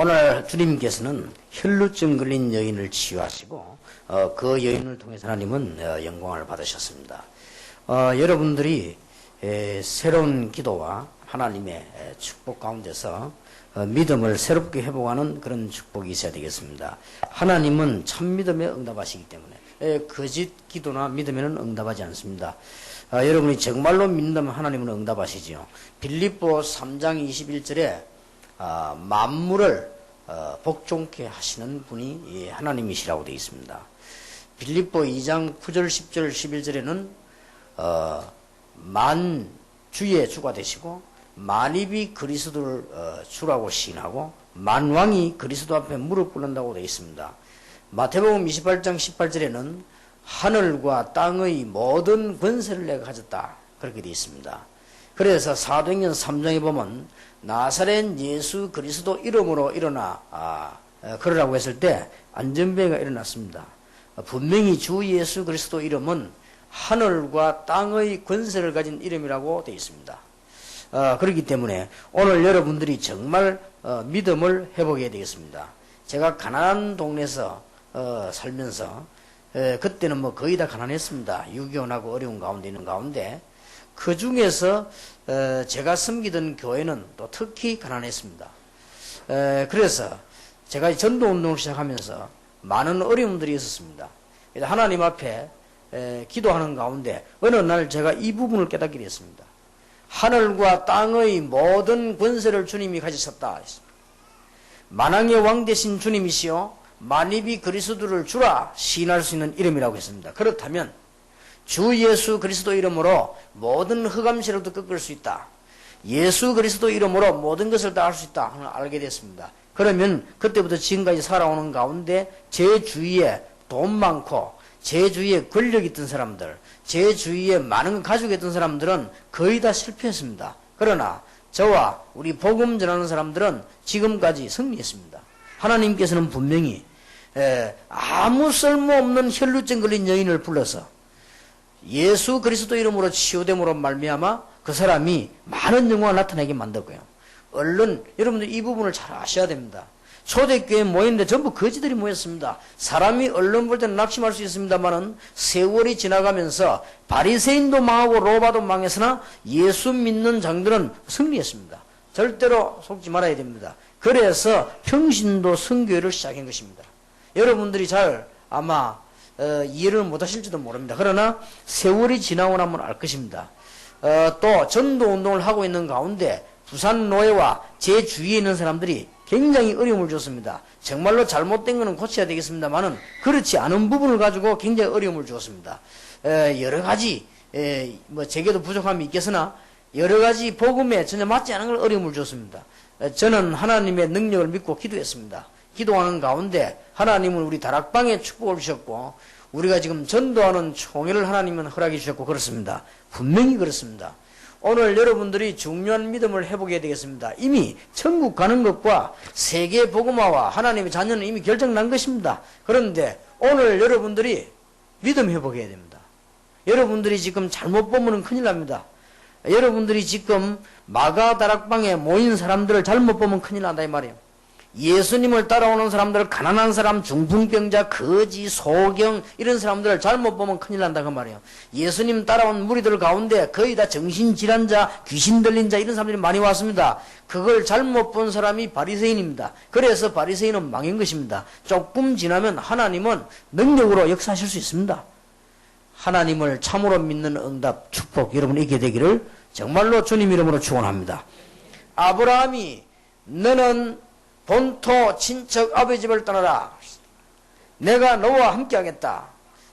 오늘 주님께서는 혈루증 걸린 여인을 치유하시고 그 여인을 통해서 하나님은 영광을 받으셨습니다. 여러분들이 새로운 기도와 하나님의 축복 가운데서 믿음을 새롭게 회복하는 그런 축복이 있어야 되겠습니다. 하나님은 참 믿음에 응답하시기 때문에 거짓 기도나 믿음에는 응답하지 않습니다. 여러분이 정말로 믿는다면 하나님은 응답하시지요. 빌립보 3장 21절에 만물을 복종케 하시는 분이 하나님이시라고 되어 있습니다. 빌립보 2장 9절 10절 11절에는 만주의 주가 되시고 만입이 그리스도를 주라고 시인하고 만왕이 그리스도 앞에 무릎 꿇는다고 되어 있습니다. 마태복음 28장 18절에는 하늘과 땅의 모든 권세를 내가 가졌다 그렇게 되어 있습니다. 그래서 사도행전 3장에 보면 나사렛 예수 그리스도 이름으로 일어나 그러라고 했을 때 안전벨가 일어났습니다. 분명히 주 예수 그리스도 이름은 하늘과 땅의 권세를 가진 이름이라고 되어 있습니다. 그렇기 때문에 오늘 여러분들이 정말 믿음을 회복해야 되겠습니다. 제가 가난한 동네에서 살면서 그때는 뭐 거의 다 가난했습니다. 유교원하고 어려운 가운데 있는 가운데 그 중에서 제가 섬기던 교회는 또 특히 가난했습니다. 그래서 제가 전도운동을 시작하면서 많은 어려움들이 있었습니다. 하나님 앞에 기도하는 가운데 어느 날 제가 이 부분을 깨닫게 됐습니다. 하늘과 땅의 모든 권세를 주님이 가지셨다. 만왕의 왕 되신 주님이시여 만입이 그리스도를 주라 시인할 수 있는 이름이라고 했습니다. 그렇다면 주 예수 그리스도 이름으로 모든 흑암시로도 꺾을 수 있다. 예수 그리스도 이름으로 모든 것을 다 할 수 있다 하는 알게 됐습니다. 그러면 그때부터 지금까지 살아오는 가운데 제 주위에 돈 많고 제 주위에 권력 있던 사람들, 제 주위에 많은 가족이 있던 사람들은 거의 다 실패했습니다. 그러나 저와 우리 복음 전하는 사람들은 지금까지 승리했습니다. 하나님께서는 분명히 아무 쓸모없는 혈루증 걸린 여인을 불러서 예수 그리스도 이름으로 치유됨으로 말미암아 그 사람이 많은 영광을 나타내게 만들고요. 얼른 여러분들 이 부분을 잘 아셔야 됩니다. 초대교회 모였는데 전부 거지들이 모였습니다. 사람이 얼른 볼 때는 낙심할 수 있습니다만은 세월이 지나가면서 바리새인도 망하고 로마도 망했으나 예수 믿는 장들은 승리했습니다. 절대로 속지 말아야 됩니다. 그래서 평신도 선교회를 시작한 것입니다. 여러분들이 잘 아마 이해를 못하실지도 모릅니다. 그러나 세월이 지나고 나면 알 것입니다. 또 전도운동을 하고 있는 가운데 부산 노예와 제 주위에 있는 사람들이 굉장히 어려움을 줬습니다. 정말로 잘못된 것은 고쳐야 되겠습니다만은 그렇지 않은 부분을 가지고 굉장히 어려움을 주었습니다. 여러 가지 뭐 제게도 부족함이 있겠으나 여러 가지 복음에 전혀 맞지 않은 걸 어려움을 줬습니다. 저는 하나님의 능력을 믿고 기도했습니다. 기도하는 가운데 하나님은 우리 다락방에 축복을 주셨고 우리가 지금 전도하는 총회를 하나님은 허락해 주셨고 그렇습니다. 분명히 그렇습니다. 오늘 여러분들이 중요한 믿음을 회복해야 되겠습니다. 이미 천국 가는 것과 세계 복음화와 하나님의 자녀는 이미 결정난 것입니다. 그런데 오늘 여러분들이 믿음 회복해야 됩니다. 여러분들이 지금 잘못 보면 큰일 납니다. 여러분들이 지금 마가 다락방에 모인 사람들을 잘못 보면 큰일 난다 이 말이에요. 예수님을 따라오는 사람들, 가난한 사람, 중풍병자, 거지, 소경 이런 사람들을 잘못 보면 큰일 난다 그 말이에요. 예수님 따라온 무리들 가운데 거의 다 정신질환자, 귀신 들린 자 이런 사람들이 많이 왔습니다. 그걸 잘못 본 사람이 바리새인입니다. 그래서 바리새인은 망한 것입니다. 조금 지나면 하나님은 능력으로 역사하실 수 있습니다. 하나님을 참으로 믿는 응답, 축복 여러분 있게 되기를 정말로 주님 이름으로 축원합니다. 아브라함이 너는 본토 친척 아버지 집을 떠나라. 내가 너와 함께 하겠다.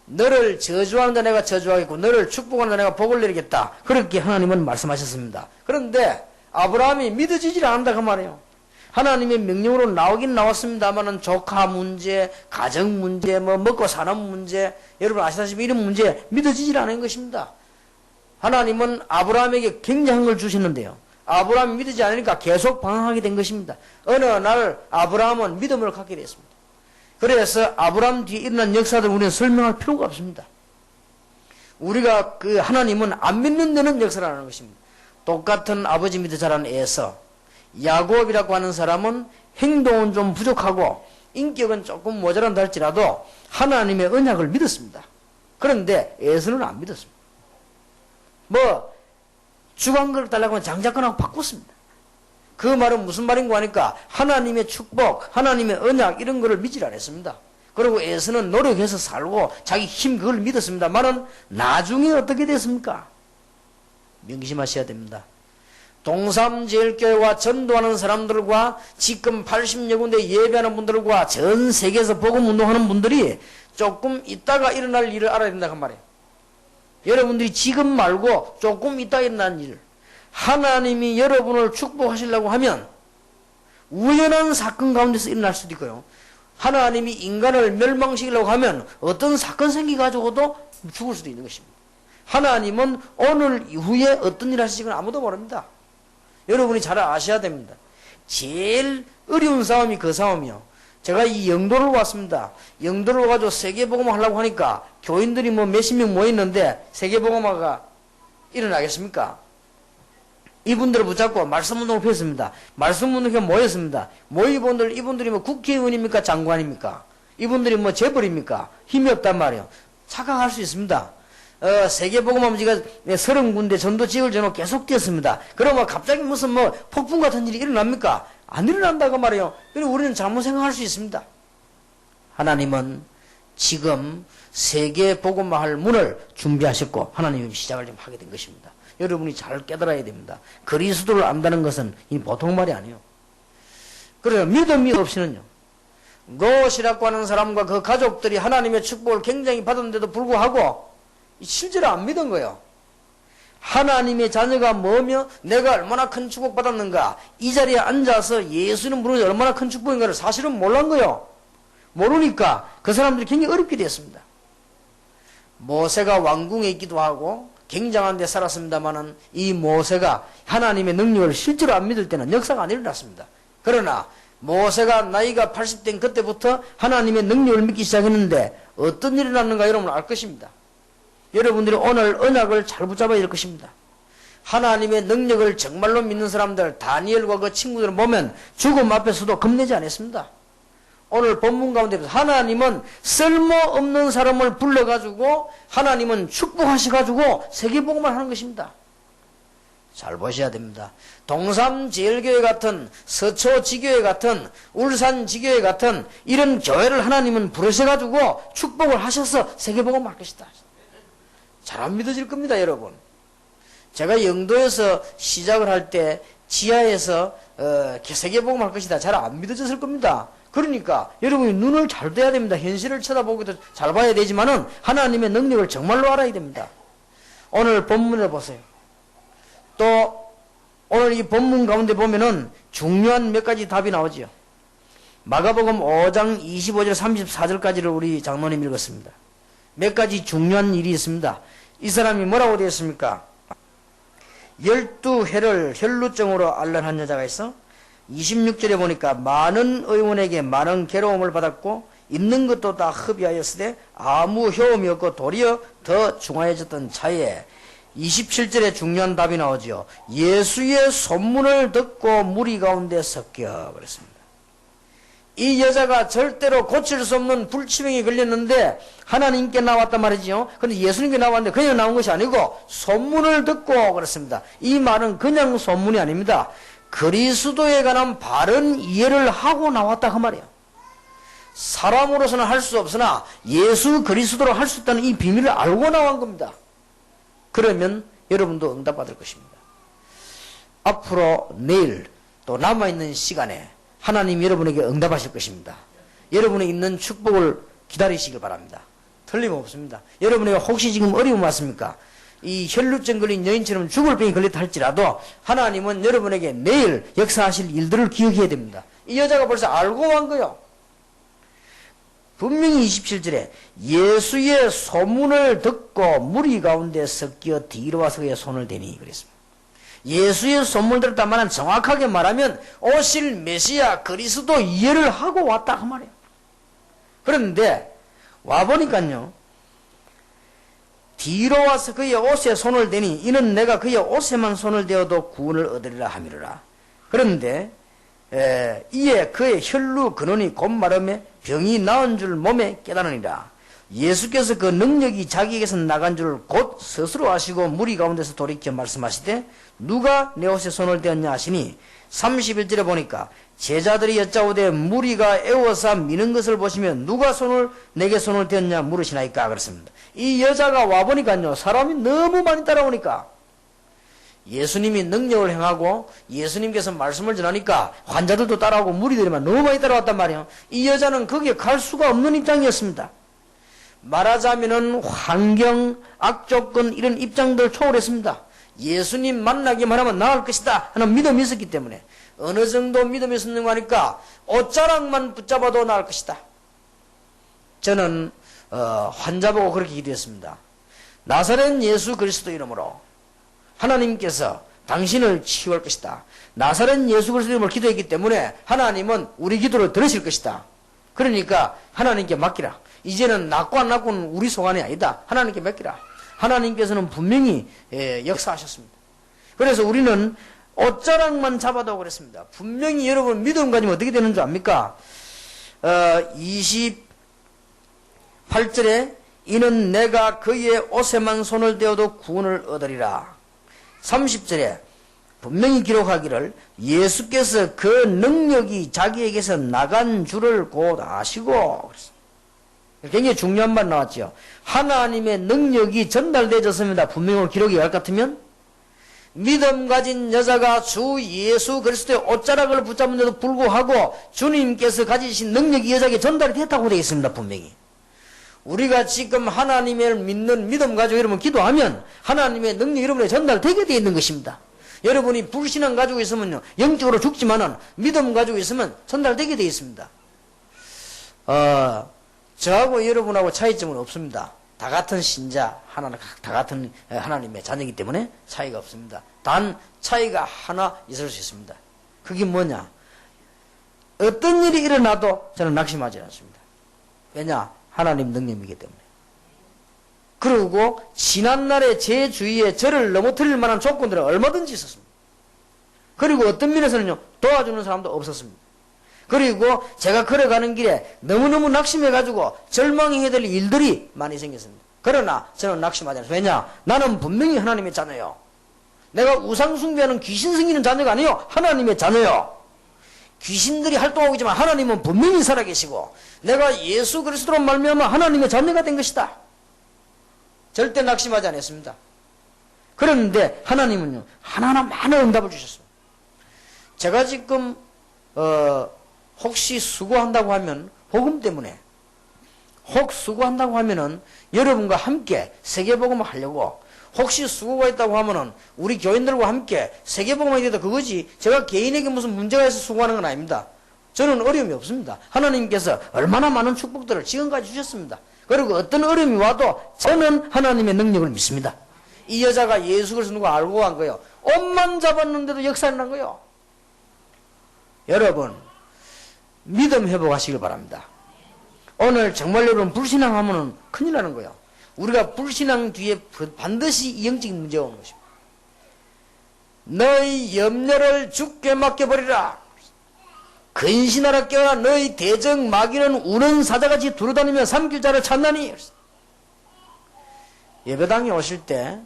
너를 저주하는데 내가 저주하겠고 너를 축복하는데 내가 복을 내리겠다. 그렇게 하나님은 말씀하셨습니다. 그런데 아브라함이 믿어지질 않는다 그 말이에요. 하나님의 명령으로 나오긴 나왔습니다만은 조카 문제, 가정 문제, 뭐 먹고 사는 문제, 여러분 아시다시피 이런 문제 믿어지질 않은 것입니다. 하나님은 아브라함에게 굉장한 걸 주셨는데요. 아브라함이 믿지 않으니까 계속 방황하게 된 것입니다. 어느 날 아브라함은 믿음을 갖게 됐습니다. 그래서 아브라함 뒤에 일어난 역사들 우리는 설명할 필요가 없습니다. 우리가 그 하나님은 안 믿는 데는 역사를 하는 것입니다. 똑같은 아버지 밑에 자란 에서 야곱이라고 하는 사람은 행동은 좀 부족하고 인격은 조금 모자란다 할지라도 하나님의 언약을 믿었습니다. 그런데 에서는 안 믿었습니다. 주광그릇 달라고 하면 장자권하고 바꿨습니다. 그 말은 무슨 말인가 하니까 하나님의 축복, 하나님의 언약 이런 거를 믿질 않았습니다. 그리고 에서는 노력해서 살고 자기 힘 그걸 믿었습니다만은 나중에 어떻게 됐습니까? 명심하셔야 됩니다. 동삼제일교회와 전도하는 사람들과 지금 80여 군데 예배하는 분들과 전 세계에서 복음운동하는 분들이 조금 있다가 일어날 일을 알아야 된다 그 말이에요. 여러분들이 지금 말고 조금 있다 일어난 일, 하나님이 여러분을 축복하시려고 하면 우연한 사건 가운데서 일어날 수도 있고요. 하나님이 인간을 멸망시키려고 하면 어떤 사건 생기가지고도 죽을 수도 있는 것입니다. 하나님은 오늘 이후에 어떤 일 하실지는 아무도 모릅니다. 여러분이 잘 아셔야 됩니다. 제일 어려운 싸움이 그 싸움이요. 제가 이 영도를 왔습니다. 영도를 와가지고 세계복음화 하려고 하니까 교인들이 몇십 명 모였는데 세계복음화가 일어나겠습니까? 이분들을 붙잡고 말씀운동을 폈습니다. 말씀운동에 모였습니다. 모이분들, 이분들이 국회의원입니까? 장관입니까? 이분들이 재벌입니까? 힘이 없단 말이에요. 착각할 수 있습니다. 세계복음화 지가 30군데 전도 지역을 전후 계속 뛰었습니다. 그러면 갑자기 무슨 폭풍 같은 일이 일어납니까? 안 일어난다고 말이에요. 그리고 우리는 잘못 생각할 수 있습니다. 하나님은 지금 세계복음화 할 문을 준비하셨고 하나님이 시작을 좀 하게 된 것입니다. 여러분이 잘 깨달아야 됩니다. 그리스도를 안다는 것은 보통 말이 아니에요. 그래서 믿음이 없이는요. 노시라고 하는 사람과 그 가족들이 하나님의 축복을 굉장히 받았는데도 불구하고 실제로 안 믿은 거예요. 하나님의 자녀가 뭐며 내가 얼마나 큰 축복 받았는가, 이 자리에 앉아서 예수는 부르는 얼마나 큰 축복인가를 사실은 몰란 거예요. 모르니까 그 사람들이 굉장히 어렵게 됐습니다. 모세가 왕궁에 있기도 하고 굉장한 데 살았습니다마는 이 모세가 하나님의 능력을 실제로 안 믿을 때는 역사가 안 일어났습니다. 그러나 모세가 나이가 80대인 그때부터 하나님의 능력을 믿기 시작했는데 어떤 일이 일어났는가 여러분 알 것입니다. 여러분들이 오늘 언약을 잘 붙잡아야 될 것입니다. 하나님의 능력을 정말로 믿는 사람들, 다니엘과 그 친구들을 보면 죽음 앞에서도 겁내지 않았습니다. 오늘 본문 가운데 하나님은 쓸모없는 사람을 불러가지고 하나님은 축복하셔가지고 세계복음을 하는 것입니다. 잘 보셔야 됩니다. 동삼제일교회 같은, 서초지교회 같은, 울산지교회 같은 이런 교회를 하나님은 부르셔가지고 축복을 하셔서 세계복음을 할 것이다. 잘 안 믿어질 겁니다, 여러분. 제가 영도에서 시작을 할 때 지하에서 세계복음 할 것이다. 잘 안 믿어졌을 겁니다. 그러니까 여러분이 눈을 잘 떼야 됩니다. 현실을 쳐다보기도 잘 봐야 되지만은 하나님의 능력을 정말로 알아야 됩니다. 오늘 본문을 보세요. 또 오늘 이 본문 가운데 보면은 중요한 몇 가지 답이 나오지요. 마가복음 5장 25절 34절까지를 우리 장로님 읽었습니다. 몇 가지 중요한 일이 있습니다. 이 사람이 뭐라고 되어 있습니까? 12회를 혈루증으로 앓는 여자가 있어 26절에 보니까 많은 의원에게 많은 괴로움을 받았고 있는 것도 다 흡입하였으되 아무 효험이 없고 도리어 더 중하여졌던 차에 27절에 중요한 답이 나오죠. 예수의 소문을 듣고 무리 가운데 섞여 그랬습니다. 이 여자가 절대로 고칠 수 없는 불치병에 걸렸는데 하나님께 나왔단 말이죠. 그런데 예수님께 나왔는데 그냥 나온 것이 아니고 소문을 듣고 그랬습니다. 이 말은 그냥 소문이 아닙니다. 그리스도에 관한 바른 이해를 하고 나왔다 그 말이에요. 사람으로서는 할 수 없으나 예수 그리스도로 할 수 있다는 이 비밀을 알고 나온 겁니다. 그러면 여러분도 응답받을 것입니다. 앞으로 내일 또 남아있는 시간에 하나님 여러분에게 응답하실 것입니다. 여러분의 있는 축복을 기다리시길 바랍니다. 틀림없습니다. 여러분에게 혹시 지금 어려움 왔습니까? 이 혈루증 걸린 여인처럼 죽을 병이 걸렸다 할지라도 하나님은 여러분에게 내일 역사하실 일들을 기억해야 됩니다. 이 여자가 벌써 알고 간 거요. 분명히 27절에 예수의 소문을 듣고 무리 가운데 섞여 뒤로 와서 그의 손을 대니 그랬습니다. 예수의 소문을 들었단 말은 정확하게 말하면 오실 메시아 그리스도 이해를 하고 왔다 그 말이에요. 그런데 와보니까요. 뒤로 와서 그의 옷에 손을 대니 이는 내가 그의 옷에만 손을 대어도 구원을 얻으리라 함이라. 그런데 이에 그의 혈루 근원이 곧 마름에 병이 나은 줄 몸에 깨달으니라. 예수께서 그 능력이 자기에게서 나간 줄 곧 스스로 아시고 무리 가운데서 돌이켜 말씀하시되 누가 내 옷에 손을 대었냐 하시니 31절에 보니까 제자들이 여짜오되 무리가 애워서 미는 것을 보시면 누가 내게 손을 대었냐 물으시나이까 그랬습니다. 이 여자가 와보니까요, 사람이 너무 많이 따라오니까 예수님이 능력을 행하고 예수님께서 말씀을 전하니까 환자들도 따라오고 무리들이만 너무 많이 따라왔단 말이에요. 이 여자는 거기에 갈 수가 없는 입장이었습니다. 말하자면은 환경, 악조건 이런 입장들 초월했습니다. 예수님 만나기만 하면 나을 것이다 하는 믿음이 있었기 때문에 어느 정도 믿음이 있었는가 하니까 옷자락만 붙잡아도 나을 것이다. 저는 환자 보고 그렇게 기도했습니다. 나사렛 예수 그리스도 이름으로 하나님께서 당신을 치유할 것이다. 나사렛 예수 그리스도 이름으로 기도했기 때문에 하나님은 우리 기도를 들으실 것이다. 그러니까 하나님께 맡기라. 이제는 낫고 안 낫고는 우리 소관이 아니다. 하나님께 맡기라. 하나님께서는 분명히 역사하셨습니다. 그래서 우리는 옷자락만 잡아도 그랬습니다. 분명히 여러분 믿음 가지면 어떻게 되는 줄 압니까? 28절에 이는 내가 그의 옷에만 손을 대어도 구원을 얻으리라. 30절에 분명히 기록하기를 예수께서 그 능력이 자기에게서 나간 줄을 곧 아시고 굉장히 중요한 말 나왔죠. 하나님의 능력이 전달되어졌습니다. 분명히 기록이 할 것 같으면 믿음 가진 여자가 주 예수 그리스도의 옷자락을 붙잡는데도 불구하고 주님께서 가지신 능력이 여자에게 전달이 됐다고 되어 있습니다. 분명히 우리가 지금 하나님을 믿는 믿음 가지고 여러분 기도하면 하나님의 능력이 여러분에 전달되게 되어 있는 것입니다. 여러분이 불신앙 가지고 있으면요 영적으로 죽지만은 믿음 가지고 있으면 전달되게 되어 있습니다. 저하고 여러분하고 차이점은 없습니다. 다 같은 신자, 다 같은 하나님의 자녀이기 때문에 차이가 없습니다. 단 차이가 하나 있을 수 있습니다. 그게 뭐냐? 어떤 일이 일어나도 저는 낙심하지 않습니다. 왜냐? 하나님 능력이기 때문에. 그리고 지난날에 제 주위에 저를 넘어뜨릴 만한 조건들은 얼마든지 있었습니다. 그리고 어떤 면에서는요 도와주는 사람도 없었습니다. 그리고 제가 걸어가는 길에 너무너무 낙심해가지고 절망해야 될 일들이 많이 생겼습니다. 그러나 저는 낙심하지 않습니다. 왜냐? 나는 분명히 하나님의 자녀요. 내가 우상 숭배하는 귀신 섬기는 자녀가 아니요 하나님의 자녀요. 귀신들이 활동하고 있지만 하나님은 분명히 살아계시고 내가 예수 그리스도로 말미암아 하나님의 자녀가 된 것이다. 절대 낙심하지 않았습니다. 그런데 하나님은요 하나하나 많은 응답을 주셨습니다. 제가 지금 혹시 수고한다고 하면 복음 때문에 혹 수고한다고 하면은 여러분과 함께 세계복음을 하려고 혹시 수고가 있다고 하면은 우리 교인들과 함께 세계복음이 되다 그거지 제가 개인에게 무슨 문제가 있어서 수고하는 건 아닙니다. 저는 어려움이 없습니다. 하나님께서 얼마나 많은 축복들을 지금까지 주셨습니다. 그리고 어떤 어려움이 와도 저는 하나님의 능력을 믿습니다. 이 여자가 예수 그리스도 누가 알고 간 거예요. 옷만 잡았는데도 역사를 난 거예요. 여러분 믿음 회복하시길 바랍니다. 오늘 정말 여러분 불신앙하면 큰일 나는 거예요. 우리가 불신앙 뒤에 반드시 영적인 문제가 오는 것입니다. 너희 염려를 주께 맡겨버리라. 근신하라 깨어나 너희 대적 마귀는 우는 사자같이 두루다니며 삼킬 자를 찾나니. 예배당에 오실 때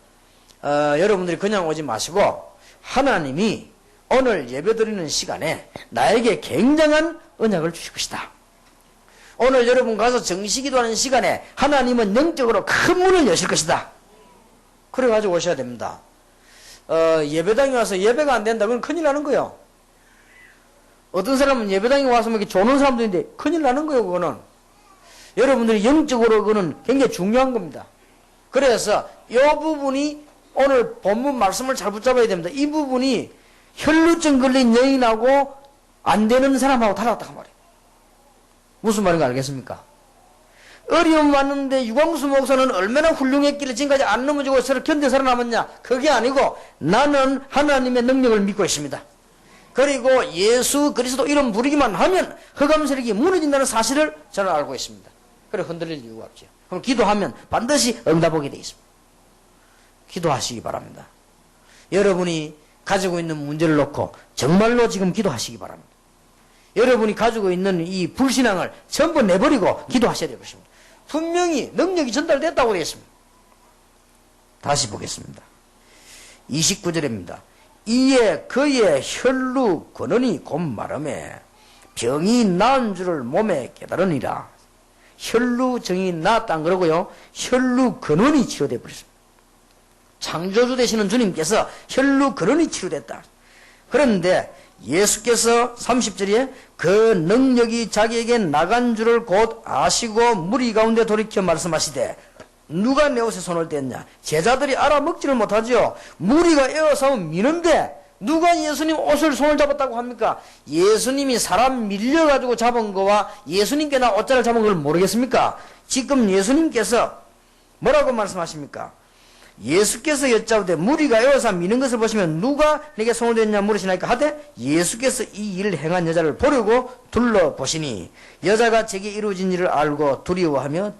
여러분들이 그냥 오지 마시고 하나님이 오늘 예배드리는 시간에 나에게 굉장한 언약을 주실 것이다. 오늘 여러분 가서 정시기도하는 시간에 하나님은 영적으로 큰 문을 여실 것이다. 그래가지고 오셔야 됩니다. 예배당에 와서 예배가 안 된다. 그건 큰일 나는 거예요. 어떤 사람은 예배당에 와서 이렇게 조는 사람도 있는데 큰일 나는 거예요. 그거는 여러분들이 영적으로 그거는 굉장히 중요한 겁니다. 그래서 이 부분이 오늘 본문 말씀을 잘 붙잡아야 됩니다. 이 부분이 혈루증 걸린 여인하고 안 되는 사람하고 달랐다 말이에요. 무슨 말인가 알겠습니까? 어려움 왔는데 유광수 목사는 얼마나 훌륭했길래 지금까지 안 넘어지고 서로 견뎌 살아남았냐? 그게 아니고 나는 하나님의 능력을 믿고 있습니다. 그리고 예수 그리스도 이름 부르기만 하면 흑암 세력이 무너진다는 사실을 저는 알고 있습니다. 그래 흔들릴 이유가 없죠. 그럼 기도하면 반드시 응답하게 되어 있습니다. 기도하시기 바랍니다. 여러분이 가지고 있는 문제를 놓고 정말로 지금 기도하시기 바랍니다. 여러분이 가지고 있는 이 불신앙을 전부 내버리고 기도하셔야 될 것입니다. 분명히 능력이 전달됐다고 되어 있습니다. 다시 보겠습니다. 29절입니다. 이에 그의 혈루 근원이 곧 마름에 병이 나은 줄을 몸에 깨달으니라. 혈루증이 나았다는 그러고요. 혈루 근원이 치료되어 버렸습니다. 창조주 되시는 주님께서 혈루 근원이 치료됐다. 그런데 예수께서 30절에 그 능력이 자기에게 나간 줄을 곧 아시고 무리 가운데 돌이켜 말씀하시되 누가 내 옷에 손을 댔냐? 제자들이 알아먹지를 못하죠. 무리가 에워싸고 미는데 누가 예수님 옷을 손을 잡았다고 합니까? 예수님이 사람 밀려가지고 잡은 거와 예수님께 나 옷자를 잡은 걸 모르겠습니까? 지금 예수님께서 뭐라고 말씀하십니까? 예수께서 여짜오되 무리가 에워싸 미는 것을 보시면 누가 내게 손을 댔냐 물으시나이까 하되 예수께서 이 일을 행한 여자를 보려고 둘러보시니 여자가 제게 이루어진 일을 알고 두려워하며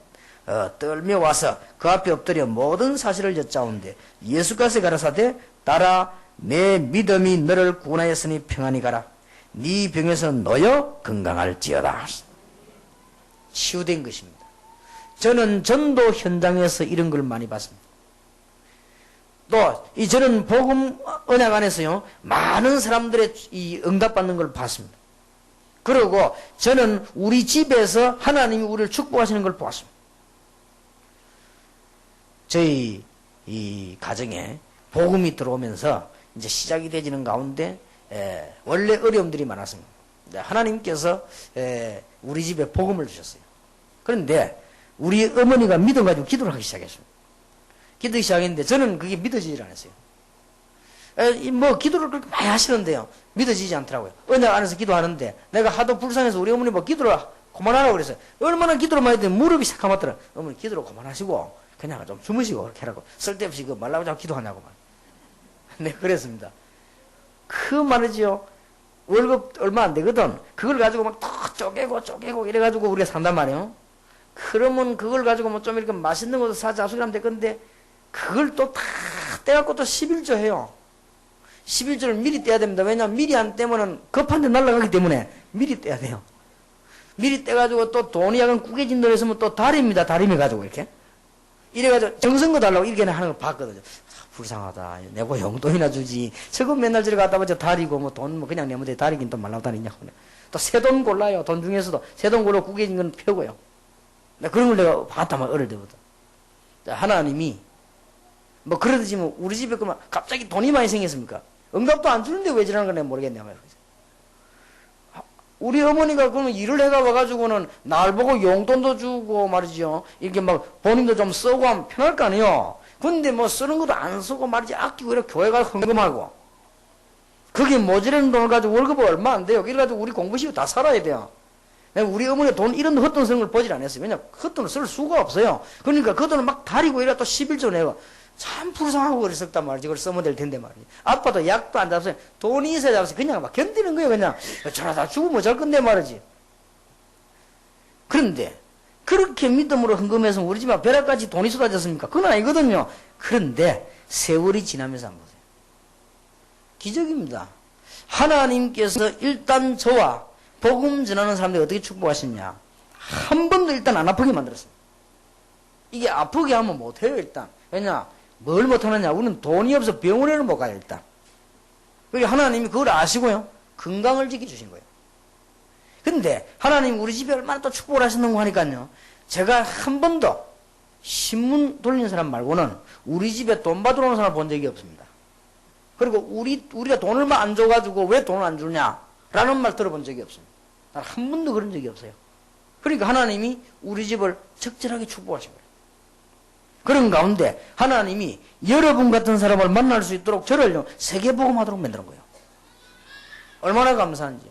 떨며 와서 그 앞에 엎드려 모든 사실을 여짜온데 예수께서 가라사대 따라 내 믿음이 너를 구원하였으니 평안히 가라. 네 병에서 놓여 건강할지어다. 치유된 것입니다. 저는 전도 현장에서 이런 걸 많이 봤습니다. 또 저는 복음 언약 안에서요 많은 사람들의 이 응답받는 걸 봤습니다. 그리고 저는 우리 집에서 하나님이 우리를 축복하시는 걸 보았습니다. 저희 이 가정에 복음이 들어오면서 이제 시작이 되지는 가운데 원래 어려움들이 많았습니다. 하나님께서 우리 집에 복음을 주셨어요. 그런데 우리 어머니가 믿어 가지고 기도를 하기 시작했습니다. 기도하기 시작했는데 저는 그게 믿어지질 않았어요. 뭐 기도를 그렇게 많이 하시는데요 믿어지지 않더라고요. 언약 안에서 기도하는데 내가 하도 불쌍해서 우리 어머니 뭐 기도를 그만하라고 그랬어요. 얼마나 기도를 많이 했더니 무릎이 삭감하더라. 어머니 기도를 그만하시고 그냥 좀 주무시고 그렇게 하라고. 쓸데없이 그 말라고 자꾸 기도하냐고만. 네, 그랬습니다. 그 말이지요. 월급 얼마 안 되거든. 그걸 가지고 막 더 쪼개고 이래가지고 우리가 산단 말이에요. 그러면 그걸 가지고 뭐 좀 이렇게 맛있는 것도 사자 소리 하면 될 건데 그걸 또 다 떼갖고 또 11조 해요. 11조를 미리 떼야 됩니다. 왜냐하면 미리 안 떼면은 급한 데 날아가기 때문에 미리 떼야 돼요. 미리 떼가지고 또 돈이 약간 꾸겨진 데 있으면 또 다리입니다. 다리미 가지고 이렇게. 이래가지고 정성거 달라고 이렇게 하는 걸 봤거든요. 불쌍하다. 내고 용돈이나 주지. 저거 맨날 저리 갖다 보자 다리고 뭐 돈 뭐 그냥 내면 돼. 다리긴 또 말라고 다니냐고. 또 새 돈 골라요. 돈 중에서도 새 돈 골라 구겨진 건 펴고요. 그런 걸 내가 봤다만 어릴 때부터. 하나님이 뭐 그러듯이 뭐 우리 집에 그만 갑자기 돈이 많이 생겼습니까? 응답도 안 주는데 왜 저러는 건 내가 모르겠냐 말이야. 우리 어머니가 그러면 일을 해가 와가지고는 날 보고 용돈도 주고 말이죠. 이렇게 막 본인도 좀 쓰고 하면 편할 거 아니에요. 근데 뭐 쓰는 것도 안 쓰고 말이지 아끼고 이렇게 교회 가서 헌금하고. 그게 모자라는 돈을 가지고 월급이 얼마 안 돼요. 이래가지고 우리 공부시고 다 살아야 돼요. 우리 어머니가 돈 이런 헛돈 쓰는 걸 보질 않았어요. 왜냐 헛돈을 쓸 수가 없어요. 그러니까 그 돈을 막 다리고 이래 또 11조 내고 참 불쌍하고 그랬었단 말이지. 그걸 쓰면 될 텐데 말이지. 아빠도 약도 안 잡았어요. 돈이 있어야 잡았어요. 그냥 막 견디는 거예요. 그냥 저러다 죽으면 잘 건데 말이지. 그런데 그렇게 믿음으로 헌금해서 우리 집에 벼락까지 돈이 쏟아졌습니까? 그건 아니거든요. 그런데 세월이 지나면서 한번 보세요. 기적입니다. 하나님께서 일단 저와 복음 전하는 사람들이 어떻게 축복하셨냐. 한 번도 일단 안 아프게 만들었습니다. 이게 아프게 하면 못해요 일단. 왜냐 뭘 못하느냐. 우리는 돈이 없어 병원에는 못 가요 일단. 그러니까 하나님이 그걸 아시고요 건강을 지켜주신 거예요. 근데 하나님 우리 집에 얼마나 또 축복을 하셨는고 하니까요 제가 한 번도 신문 돌리는 사람 말고는 우리 집에 돈 받으러 오는 사람 본 적이 없습니다. 그리고 우리가 돈을 막 안 줘가지고 왜 돈을 안 주냐 라는 말 들어본 적이 없습니다. 난 한 번도 그런 적이 없어요. 그러니까 하나님이 우리 집을 적절하게 축복하신 거예요. 그런 가운데 하나님이 여러분 같은 사람을 만날 수 있도록 저를 세계복음하도록 만드는 거예요. 얼마나 감사한지요.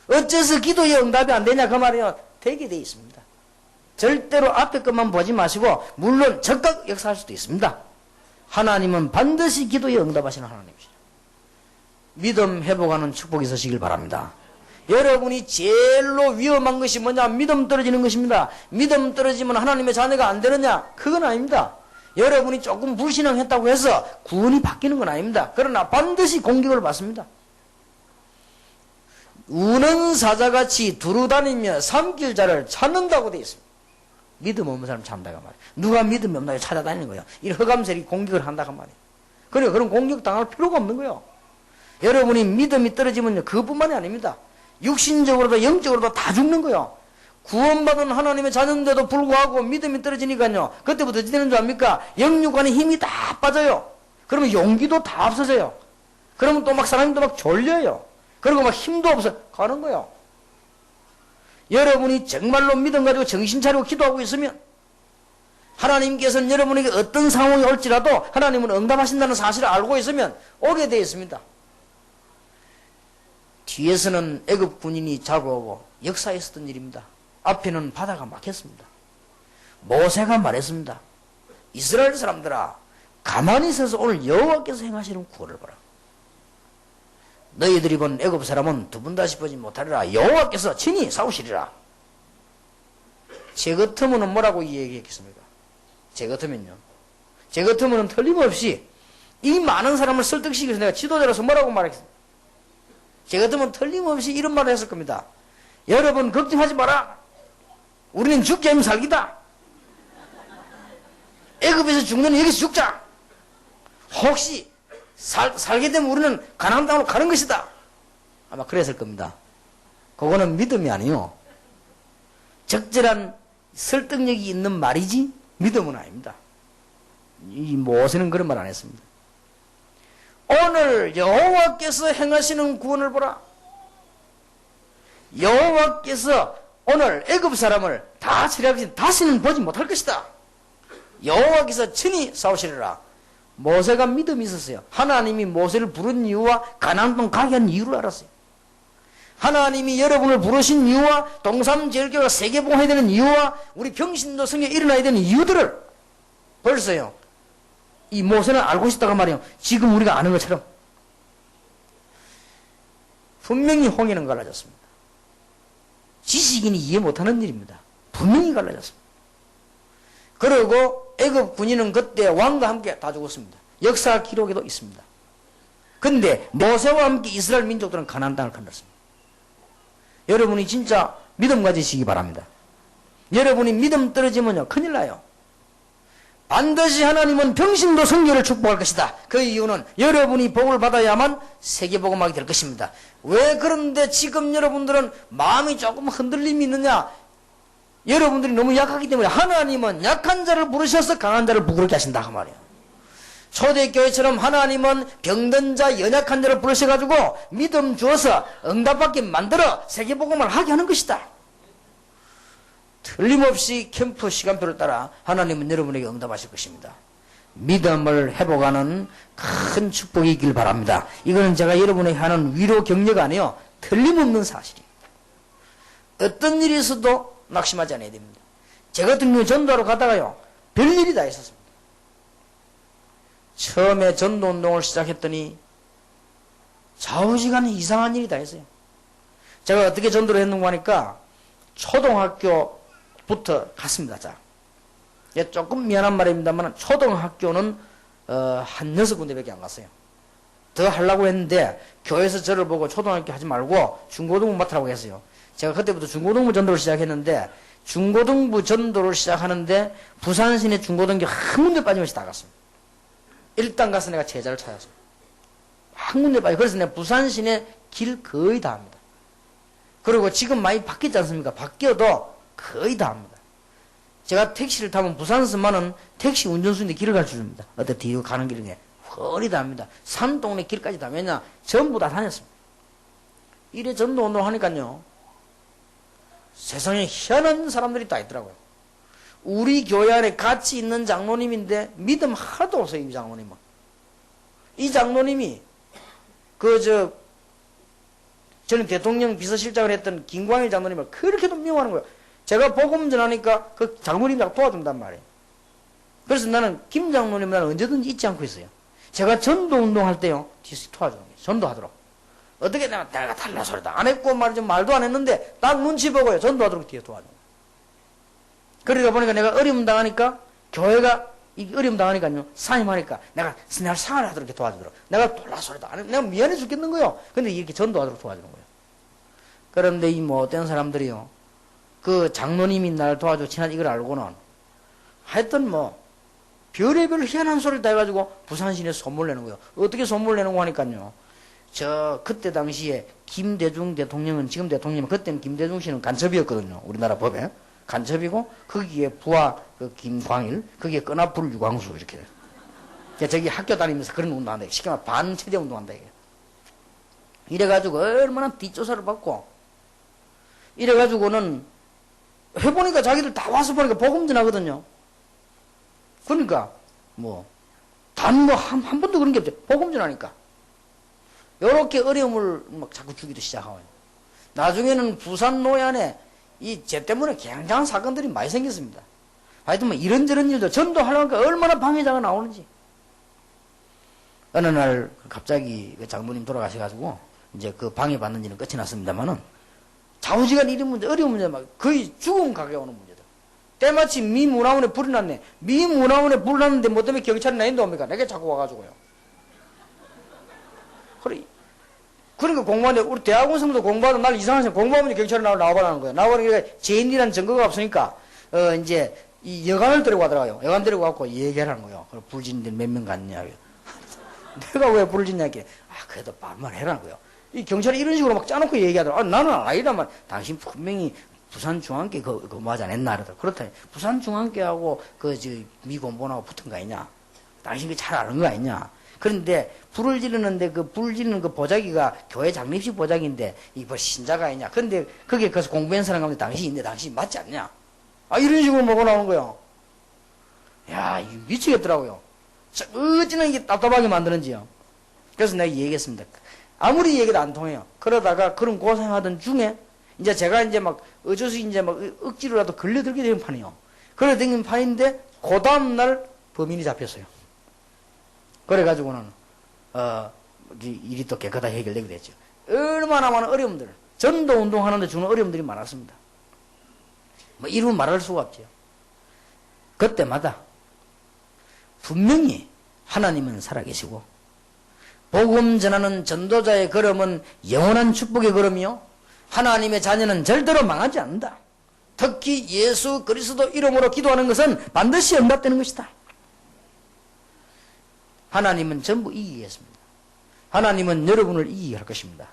어째서 기도의 응답이 안 되냐 그 말이요. 되게 돼 있습니다. 절대로 앞에 것만 보지 마시고 물론 적극 역사할 수도 있습니다. 하나님은 반드시 기도에 응답하시는 하나님이시죠. 믿음 회복하는 축복이 있으시길 바랍니다. 여러분이 제일로 위험한 것이 뭐냐? 믿음 떨어지는 것입니다. 믿음 떨어지면 하나님의 자녀가 안 되느냐? 그건 아닙니다. 여러분이 조금 불신앙했다고 해서 구원이 바뀌는 건 아닙니다. 그러나 반드시 공격을 받습니다. 우는 사자같이 두루다니며 삼킬자를 찾는다고 되어 있습니다. 믿음 없는 사람 찾는다고 말이에요. 누가 믿음이 없나요? 찾아다니는 거예요. 이 흑암세력이 공격을 한다고 말이에요. 그래요. 그런 공격 당할 필요가 없는 거예요. 여러분이 믿음이 떨어지면 그것뿐만이 아닙니다. 육신적으로도 영적으로도 다 죽는 거예요. 구원받은 하나님의 자녀인데도 불구하고 믿음이 떨어지니까요. 그때부터 어찌 되는 줄 압니까? 영육간의 힘이 다 빠져요. 그러면 용기도 다 없어져요. 그러면 또 막 사람이 또 막 졸려요. 그리고 막 힘도 없어 가는 거예요. 여러분이 정말로 믿음 가지고 정신 차리고 기도하고 있으면 하나님께서는 여러분에게 어떤 상황이 올지라도 하나님은 응답하신다는 사실을 알고 있으면 오게 되어 있습니다. 뒤에서는 애굽 군인이 잡아오고 역사에 있었던 일입니다. 앞에는 바다가 막혔습니다. 모세가 말했습니다. 이스라엘 사람들아, 가만히 있어서 오늘 여호와께서 행하시는 구원을 보라. 너희들이 본 애굽 사람은 두 번 다시 보지 못하리라. 여호와께서 친히 싸우시리라. 제 같으면 뭐라고 얘기했겠습니까? 제 같으면요. 제 같으면 틀림없이 이 많은 사람을 설득시키기 위해서 내가 지도자로서 뭐라고 말했겠습니까? 제 같으면 틀림없이 이런 말을 했을 겁니다. 여러분 걱정하지 마라. 우리는 죽지 않으면 살기다. 애굽에서 죽는 여기서 죽자. 혹시 살게 되면 우리는 가나안 땅으로 가는 것이다. 아마 그랬을 겁니다. 그거는 믿음이 아니요. 적절한 설득력이 있는 말이지 믿음은 아닙니다. 이 모세는 그런 말 안 했습니다. 오늘 여호와께서 행하시는 구원을 보라. 여호와께서 오늘 애굽 사람을 다 처리하신 다시는 보지 못할 것이다. 여호와께서 친히 싸우시리라. 모세가 믿음이 있었어요. 하나님이 모세를 부른 이유와 가나안 땅 가게 한 이유를 알았어요. 하나님이 여러분을 부르신 이유와 동삼제일교회가 세계복음해야 되는 이유와 우리 평신도 성경에 일어나야 되는 이유들을 벌써요. 이 모세는 알고 있었다고 말이에요. 지금 우리가 아는 것처럼. 분명히 홍해는 갈라졌습니다. 지식인이 이해 못하는 일입니다. 분명히 갈라졌습니다. 그리고 애굽 군인은 그때 왕과 함께 다 죽었습니다. 역사 기록에도 있습니다. 근데 모세와 함께 이스라엘 민족들은 가나안 땅을 건넜습니다. 여러분이 진짜 믿음 가지시기 바랍니다. 여러분이 믿음 떨어지면요 큰일 나요. 반드시 하나님은 평신도 성교를 축복할 것이다. 그 이유는 여러분이 복을 받아야만 세계복음하게 될 것입니다. 왜 그런데 지금 여러분들은 마음이 조금 흔들림이 있느냐? 여러분들이 너무 약하기 때문에 하나님은 약한 자를 부르셔서 강한 자를 부끄럽게 하신다 그 말이에요. 초대교회처럼 하나님은 병든 자, 연약한 자를 부르셔가지고 믿음 주어서 응답받게 만들어 세계복음을 하게 하는 것이다. 틀림없이 캠프 시간표를 따라 하나님은 여러분에게 응답하실 것입니다. 믿음을 회복하는 큰 축복이 있길 바랍니다. 이거는 제가 여러분에게 하는 위로 격려가 아니요 틀림없는 사실입니다. 어떤 일이 있어도 낙심하지 않아야 됩니다. 제 같은 경우 전도하러 가다가요 별일이 다 있었습니다. 처음에 전도운동을 시작했더니 좌우지간에 이상한 일이 다 있어요. 제가 어떻게 전도를 했는가 하니까 초등학교부터 갔습니다. 자, 조금 미안한 말입니다만 초등학교는 한 6군데밖에 안 갔어요. 더 하려고 했는데 교회에서 저를 보고 초등학교 하지 말고 중고등부 맡으라고 했어요. 제가 그때부터 중고등부 전도를 시작했는데 중고등부 전도를 시작하는데 부산 시내 중고등교 한 군데 빠짐없이 다 갔습니다. 일단 가서 내가 제자를 찾았습니다. 한 군데 빠져. 그래서 내가 부산 시내 길 거의 다 합니다. 그리고 지금 많이 바뀌지 않습니까? 바뀌어도 거의 다 합니다. 제가 택시를 타면 부산에서만은 택시 운전수인데 길을 가르쳐줍니다. 어때 뒤로 가는 길에 거의 다 합니다. 산동네 길까지 다 왜냐 전부 다 다녔습니다. 이래 전도 운동을 하니까요 세상에 희한한 사람들이 다 있더라고요. 우리 교회 안에 같이 있는 장로님인데 믿음 하나도 없어요. 이 장로님은. 이 장로님이 저는 대통령 비서실장을 했던 김광일 장로님을 그렇게도 미워하는 거예요. 제가 복음 전하니까 그 장로님이 도와준단 말이에요. 그래서 나는 김 장로님 나는 언제든지 잊지 않고 있어요. 제가 전도 운동할 때요 뒤에서 도와주는 거예요. 전도하도록. 어떻게 내가 달라 소리다 안 했고 말이죠. 말도 안 했는데 딱 눈치 보고요 전도하도록 뒤에 도와주는 거예요. 그러다 보니까 내가 어려움 당하니까 교회가 어려움 당하니까요 사임하니까 내가 생활하도록 이렇게 도와주도록 내가 돌라소리도 안 해. 내가 미안해 죽겠는 거예요. 근데 이렇게 전도하도록 도와주는 거예요. 그런데 이 뭐 어떤 사람들이요. 그 장로님이 날 도와줘 친한 이걸 알고는 하여튼 뭐 별의별 희한한 소리를 다 해가지고 부산시내 소문을 내는 거예요. 어떻게 소문을 내는 거 하니까요. 저 그때 당시에 김대중 대통령은 지금 대통령은 그때는 김대중 씨는 간첩이었거든요. 우리나라 법에 간첩이고 거기에 부하 그 김광일 거기에 끈앞불 유광수 이렇게 저기 학교 다니면서 그런 운동한다. 쉽게 말해 반체제 운동한다 이게. 이래가지고 얼마나 뒷조사를 받고 이래가지고는 해보니까 자기들 다 와서 보니까 복음전 하거든요. 그러니까 뭐 단 뭐 한 번도 그런 게 없죠. 복음전 하니까 요렇게 어려움을 막 자꾸 주기도 시작하고요. 나중에는 부산 노안에 이 쟤 때문에 굉장한 사건들이 많이 생겼습니다. 하여튼 뭐 이런저런 일도 전도하려니까 얼마나 방해자가 나오는지. 어느 날 갑자기 그 장모님 돌아가셔가지고 이제 그 방해받는 지는 끝이 났습니다만은 좌우지간 이런 문제, 어려운 문제 막 거의 죽음 가게 오는 문제들. 때마침 미 문화원에 불이 났네. 미 문화원에 불이 났는데 뭐 때문에 경찰이 나 인도합니까? 내게 자꾸 와가지고요. 그래. 그러니까 공부하는데 우리 대학원생도 공부하다 날 이상한 사람 공부하면 경찰이 나와봐라는 거예요. 나와보니까 죄인이라는 증거가 없으니까 이제 이 여관을 데리고 가더라고요. 여관 데리고 가고 얘기하라는 거예요. 불진들 몇 명 갔냐. 내가 왜 불진냐 했길래 그래도 반말해라는 거예요. 이 경찰이 이런 식으로 막 짜놓고 얘기하더라고요. 나는 아니다만 당신 분명히 부산중앙계 근무하지 않았나 그러더라고요. 그렇다. 부산중앙계하고 미 공보원하고 붙은 거 아니냐. 당신 그 잘 아는 거 아니냐. 그런데 불을 지르는데 그 불 지르는 그 보자기가 교회 장립식 보자기인데 이거 신자가 아니냐. 그런데 그게 그래서 공부한 사람 가운데 당신이 있는데 당신이 맞지 않냐. 이런 식으로 먹어 나오는 거예요. 야, 이거 미치겠더라고요. 어찌나 이게 답답하게 만드는지요. 그래서 내가 얘기했습니다. 아무리 얘기도 안 통해요. 그러다가 그런 고생하던 중에 이제 제가 이제 막 어쩌서 이제 막 억지로라도 걸려들게 되는 판이에요. 걸려들는 판인데 그 다음날 범인이 잡혔어요. 그래가지고는 일이 또 깨끗하게 해결되게 됐죠. 얼마나 많은 어려움들, 전도 운동하는데 주는 어려움들이 많았습니다. 뭐 이루 말할 수가 없죠. 그때마다 분명히 하나님은 살아계시고 복음 전하는 전도자의 걸음은 영원한 축복의 걸음이요 하나님의 자녀는 절대로 망하지 않는다. 특히 예수 그리스도 이름으로 기도하는 것은 반드시 응답되는 것이다. 하나님은 전부 이기겠습니다. 하나님은 여러분을 이기게 할 것입니다.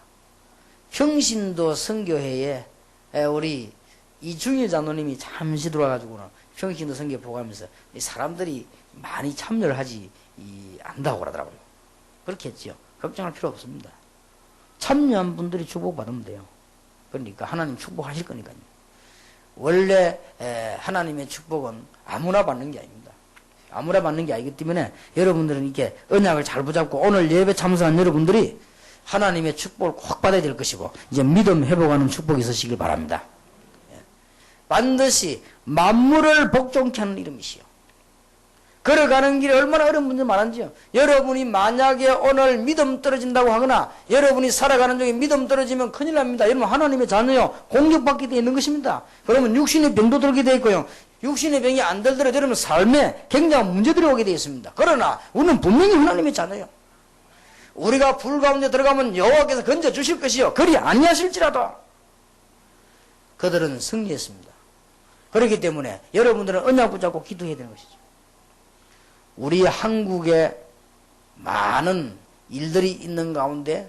평신도 선교회에 우리 이중일 장로님이 잠시 들어와가지고는 평신도 선교회 보고하면서 사람들이 많이 참여를 하지 안다고 그러더라고요. 그렇게 했죠. 걱정할 필요 없습니다. 참여한 분들이 축복받으면 돼요. 그러니까 하나님 축복하실 거니까요. 원래 하나님의 축복은 아무나 받는 게 아닙니다. 아무나 받는 게 아니기 때문에 여러분들은 이렇게 언약을 잘 붙잡고 오늘 예배 참석한 여러분들이 하나님의 축복을 꼭 받아야 될 것이고 이제 믿음 회복하는 축복이 있으시길 바랍니다. 반드시 만물을 복종케 하는 이름이시요. 걸어가는 길에 얼마나 어려운 문제 많은지요. 여러분이 만약에 오늘 믿음 떨어진다고 하거나 여러분이 살아가는 중에 믿음 떨어지면 큰일 납니다. 여러분 하나님의 자녀요. 공격받게 되어 있는 것입니다. 그러면 육신의 병도 들게 되어 있고요. 육신의 병이 안 들더라도 여러분 삶에 굉장한 문제들이 오게 되어 있습니다. 그러나 우리는 분명히 하나님의 자녀요. 우리가 불 가운데 들어가면 여호와께서 건져 주실 것이요. 그리 아니하실지라도 그들은 승리했습니다. 그렇기 때문에 여러분들은 언약 붙잡고 기도해야 되는 것이죠. 우리 한국에 많은 일들이 있는 가운데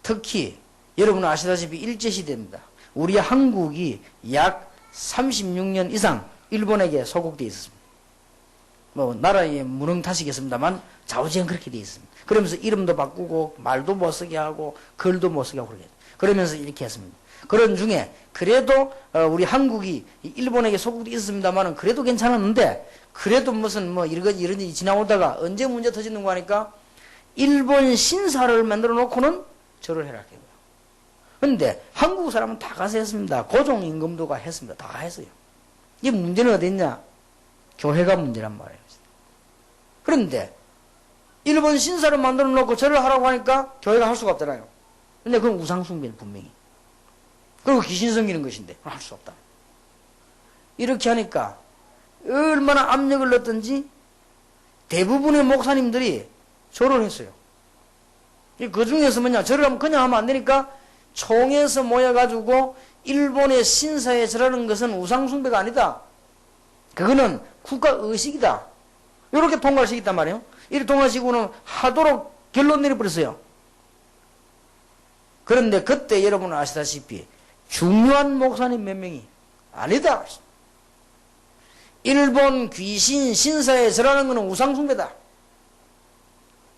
특히 여러분은 아시다시피 일제시대입니다. 우리 한국이 약 36년 이상 일본에게 소국되어 있었습니다. 뭐 나라의 무능탓이겠습니다만 좌우지간 그렇게 되어 있습니다. 그러면서 이름도 바꾸고 말도 못 쓰게 하고 글도 못 쓰게 하고 그러면서 이렇게 했습니다. 그런 중에 그래도 우리 한국이 일본에게 소국되어 있었습니다만 그래도 괜찮았는데 그래도 무슨 뭐 이런 일이 지나오다가 언제 문제 터지는 거 하니까 일본 신사를 만들어 놓고는 절을 해라. 그런데 한국 사람은 다 가서 했습니다. 고종임금도가 했습니다. 다 했어요. 이 문제는 어디 있냐? 교회가 문제란 말이에요. 그런데 일본 신사를 만들어 놓고 절을 하라고 하니까 교회가 할 수가 없잖아요. 근데 그건 우상숭배는 분명히. 그리고 귀신 섬기는 것인데 할 수 없다. 이렇게 하니까 얼마나 압력을 넣었던지 대부분의 목사님들이 절을 했어요. 그 중에서 뭐냐, 절을 하면 그냥 하면 안 되니까 총에서 모여가지고 일본의 신사에 절하는 것은 우상숭배가 아니다. 그거는 국가의식이다. 이렇게 통과할 수 있단 말이에요. 이렇게 통과하시고는 하도록 결론 내려버렸어요. 그런데 그때 여러분은 아시다시피 중요한 목사님 몇 명이 아니다. 일본 귀신 신사에 절하는 것은 우상숭배다.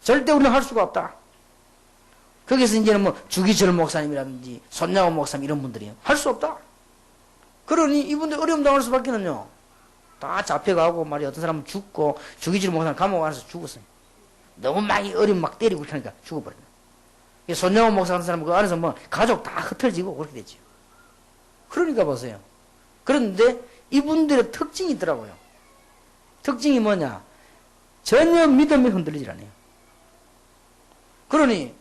절대 우리는 할 수가 없다. 거기서 이제는 뭐 주기철 목사님이라든지 손양호 목사님 이런 분들이 할 수 없다. 그러니 이분들 어려움 당할 수밖에는요. 다 잡혀가고 말이야. 어떤 사람은 죽고 주기철 목사님 감옥 안에서 죽었어요. 너무 많이 어려움 막 때리고 그러니까 죽어버렸네. 손양호 목사 같은 사람은 그 안에서 뭐 가족 다 흩어지고 그렇게 됐죠. 그러니까 보세요. 그런데 이분들의 특징이 있더라고요. 특징이 뭐냐? 전혀 믿음이 흔들리질 않아요. 그러니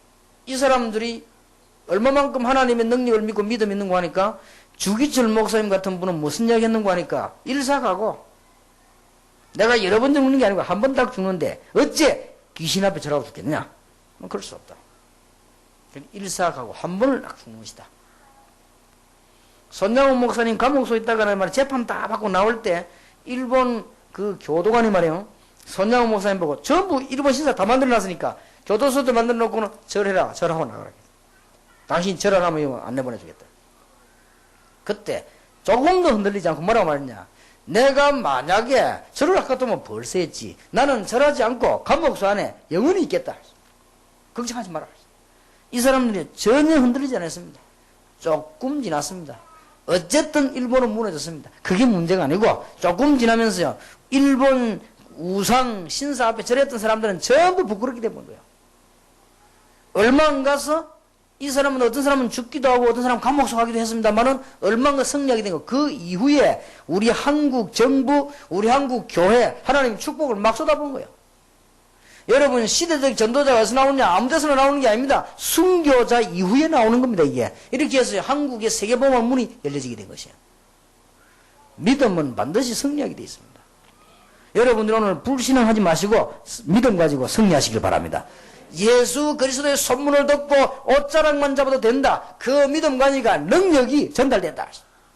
이 사람들이 얼마만큼 하나님의 능력을 믿고 믿음 있는 거 하니까 주기철 목사님 같은 분은 무슨 이야기 했는 거 하니까 일사가고 내가 여러 번 죽는 게 아니고 한 번 딱 죽는데 어째 귀신 앞에 절하고 죽겠냐? 그럴 수 없다. 일사가고 한 번을 딱 죽는 것이다. 손양호 목사님 감옥소에 있다가 말이야 재판 다 받고 나올 때 일본 그 교도관이 말이에요. 손양호 목사님 보고 전부 일본 신사 다 만들어놨으니까 교도소도 만들어 놓고는 절해라. 절하고 나가라. 당신 절하라면 안 내보내주겠다. 그때 조금 더 흔들리지 않고 뭐라고 말했냐. 내가 만약에 절을 아까도면 벌써 했지. 나는 절하지 않고 감옥소 안에 영원히 있겠다. 걱정하지 마라. 이 사람들이 전혀 흔들리지 않았습니다. 조금 지났습니다. 어쨌든 일본은 무너졌습니다. 그게 문제가 아니고 조금 지나면서요. 일본 우상 신사 앞에 절했던 사람들은 전부 부끄럽게 된 거예요. 얼마 안 가서 이 사람은 어떤 사람은 죽기도 하고 어떤 사람은 감옥소 가기도 했습니다만은 얼마 안 가 승리하게 된 거. 그 이후에 우리 한국 정부, 우리 한국 교회 하나님 축복을 막 쏟아부은 거예요. 여러분 시대적 전도자가 어디서 나오느냐? 아무 데서나 나오는 게 아닙니다. 순교자 이후에 나오는 겁니다. 이게 이렇게 해서 한국의 세계복음의 문이 열려지게 된 것이에요. 믿음은 반드시 승리하게 되어 있습니다. 여러분들 오늘 불신앙하지 마시고 믿음 가지고 승리하시길 바랍니다. 예수 그리스도의 선문을 듣고 옷자락만 잡아도 된다. 그 믿음 가지니까 능력이 전달된다.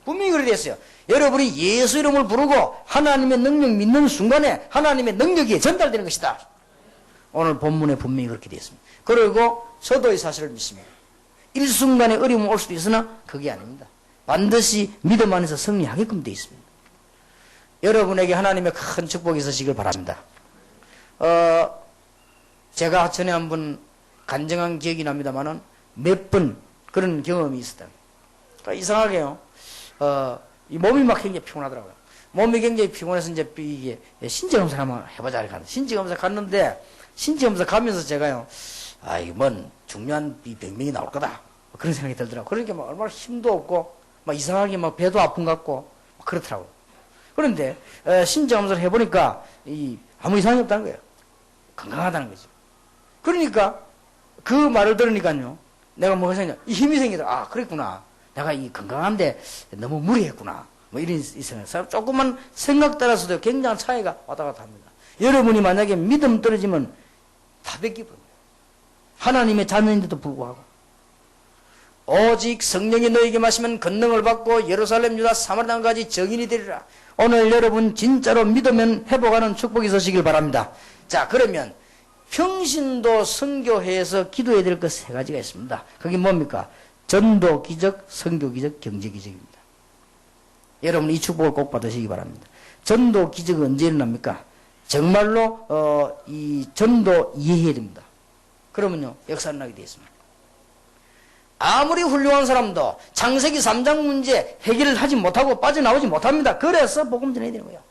분명히 그렇게 됐어요. 여러분이 예수 이름을 부르고 하나님의 능력 믿는 순간에 하나님의 능력이 전달되는 것이다. 오늘 본문에 분명히 그렇게 되어 있습니다. 그리고 저도 이 사실을 믿습니다. 일순간에 어려움이 올 수도 있으나 그게 아닙니다. 반드시 믿음 안에서 승리하게끔 되어 있습니다. 여러분에게 하나님의 큰 축복이 있으시길 바랍니다. 제가 전에 한번 간증한 기억이 납니다만은 몇 번 그런 경험이 있었다. 그러니까 이상하게요. 이 몸이 막 굉장히 피곤하더라고요. 몸이 굉장히 피곤해서 이제 이게 신체검사 한번 해보자 이렇게 하는데 신체검사 갔는데 신체검사 가면서 제가요. 아, 이거 뭔 중요한 병명이 나올 거다. 그런 생각이 들더라고요. 그러니까 막 얼마나 힘도 없고 막 이상하게 막 배도 아픈 것 같고 막 그렇더라고요. 그런데 신체검사를 해보니까 아무 이상이 없다는 거예요. 건강하다는 거죠. 그러니까 그 말을 들으니까요. 내가 뭐가 생겨? 이 힘이 생기더라. 아, 그랬구나. 내가 이 건강한데 너무 무리했구나. 뭐 이런 생각. 조금만 생각 따라서도 굉장한 차이가 왔다 갔다 합니다. 여러분이 만약에 믿음 떨어지면 다 뺏기버립니다. 하나님의 자녀인데도 불구하고. 오직 성령이 너에게 마시면 권능을 받고 예루살렘 유다 사마리아 땅까지 증인이 되리라. 오늘 여러분 진짜로 믿으면 회복하는 축복이 있으시길 바랍니다. 자, 그러면 평신도 선교회에서 기도해야 될 것 세 가지가 있습니다. 그게 뭡니까? 전도 기적, 선교 기적, 경제 기적입니다. 여러분 이 축복을 꼭 받으시기 바랍니다. 전도 기적은 언제 일어납니까? 정말로 이 전도 이해해야 됩니다. 그러면요 역사는 나게 되어 있습니다. 아무리 훌륭한 사람도 창세기 3장 문제 해결을 하지 못하고 빠져나오지 못합니다. 그래서 복음 전해야 되는 거예요.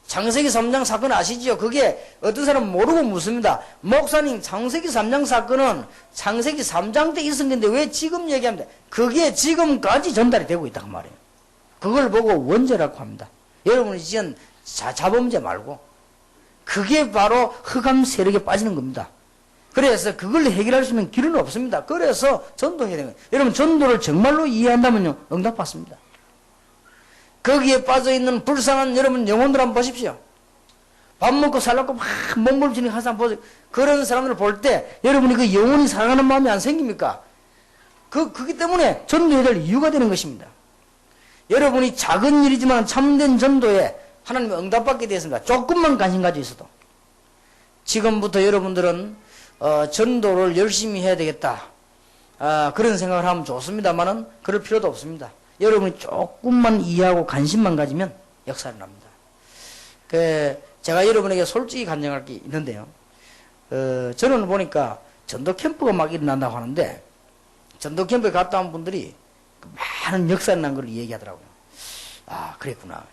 창세기 3장 사건 아시지요? 그게 어떤 사람은 모르고 묻습니다. 목사님 창세기 3장 사건은 창세기 3장 때 있은 건데 왜 지금 얘기합니다. 그게 지금까지 전달이 되고 있다고 말이에요. 그걸 보고 원죄라고 합니다. 여러분이 지은 자범죄 말고 그게 바로 흑암 세력에 빠지는 겁니다. 그래서 그걸 해결할 수 있는 길은 없습니다. 그래서 전도해야 되는 거예요. 여러분 전도를 정말로 이해한다면요 응답받습니다. 거기에 빠져있는 불쌍한 여러분 영혼들 한번 보십시오. 밥 먹고 살라고 막 몸부림치는 한 사람 보세요. 그런 사람들을 볼 때 여러분이 그 영혼이 사랑하는 마음이 안 생깁니까? 그기 때문에 전도해야 될 이유가 되는 것입니다. 여러분이 작은 일이지만 참된 전도에 하나님의 응답받게 되었습니다. 조금만 관심 가지고 있어도. 지금부터 여러분들은 전도를 열심히 해야 되겠다. 그런 생각을 하면 좋습니다만은 그럴 필요도 없습니다. 여러분이 조금만 이해하고 관심만 가지면 역사를 납니다. 제가 여러분에게 솔직히 간증할 게 있는데요. 저는 보니까 전도 캠프가 막 일어난다고 하는데 전도 캠프에 갔다 온 분들이 많은 역사를 난 걸 얘기하더라고요. 그랬구나.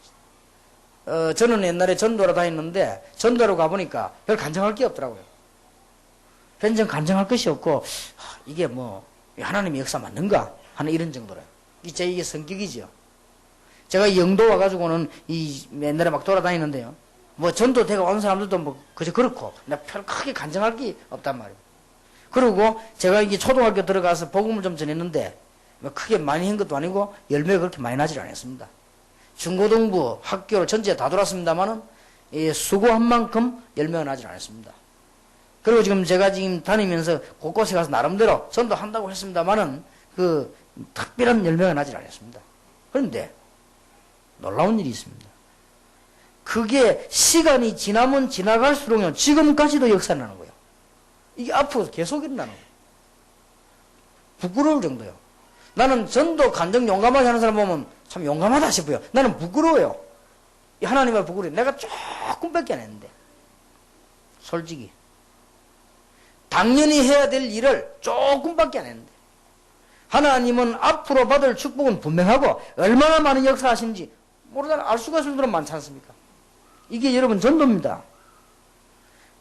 저는 옛날에 전도하러 다녔는데 전도하러 가보니까 별 간증할 게 없더라고요. 간증할 것이 없고 이게 뭐 하나님의 역사 맞는가 하는 이런 정도로요. 이게 성격이죠. 제가 영도 와가지고는 옛날에 막 돌아다니는데요. 뭐 전도대가 온 사람들도 뭐 그저 그렇고 별 크게 간증할 게 없단 말이에요. 그리고 제가 이게 초등학교 들어가서 복음을 좀 전했는데 뭐 크게 많이 한 것도 아니고 열매가 그렇게 많이 나질 않았습니다. 중고등부 학교를 전체 다 돌았습니다만은 수고한 만큼 열매가 나질 않았습니다. 그리고 지금 제가 지금 다니면서 곳곳에 가서 나름대로 전도한다고 했습니다만은 그 특별한 열매가 나질 않았습니다. 그런데 놀라운 일이 있습니다. 그게 시간이 지나면 지나갈수록 지금까지도 역사가 나는 거예요. 이게 앞으로 계속 일어나는 거예요. 부끄러울 정도요. 나는 전도 간증 용감하게 하는 사람 보면 참 용감하다 싶어요. 나는 부끄러워요. 하나님을 부끄러워요. 내가 조금밖에 안 했는데. 솔직히. 당연히 해야 될 일을 조금밖에 안 했는데. 하나님은 앞으로 받을 축복은 분명하고 얼마나 많은 역사하신지 모르잖아. 알 수가 있을 정도로 많지 않습니까? 이게 여러분 전도입니다.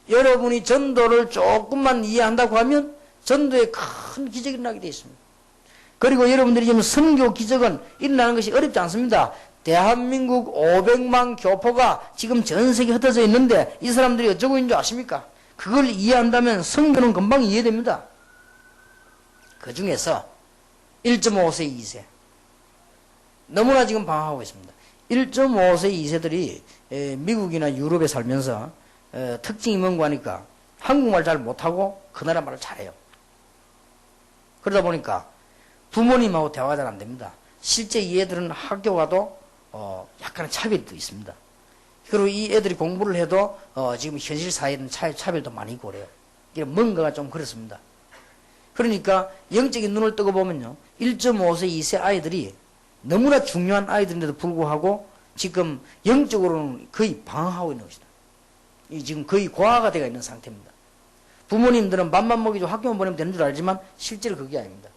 여러분이 전도를 조금만 이해한다고 하면 전도에 큰 기적이 일어나게 되어 있습니다. 그리고 여러분들이 지금 선교 기적은 일어나는 것이 어렵지 않습니다. 대한민국 500만 교포가 지금 전 세계에 흩어져 있는데 이 사람들이 어쩌고 있는 줄 아십니까? 그걸 이해한다면 선교는 금방 이해됩니다. 그 중에서 1.5세, 2세 너무나 지금 방황하고 있습니다. 1.5세, 2세들이 미국이나 유럽에 살면서 특징이 뭔가 하니까 한국말 잘 못하고 그 나라 말을 잘해요. 그러다 보니까 부모님하고 대화가 잘 안 됩니다. 실제 이 애들은 학교 가도 약간의 차별도 있습니다. 그리고 이 애들이 공부를 해도 지금 현실 사회는 차별도 많이 있고 그래요. 뭔가가 좀 그렇습니다. 그러니까 영적인 눈을 뜨고 보면요. 1.5세, 2세 아이들이 너무나 중요한 아이들인데도 불구하고 지금 영적으로는 거의 방황하고 있는 것이다. 지금 거의 고아가 되어 있는 상태입니다. 부모님들은 밥만 먹이고 학교만 보내면 되는 줄 알지만 실제로 그게 아닙니다.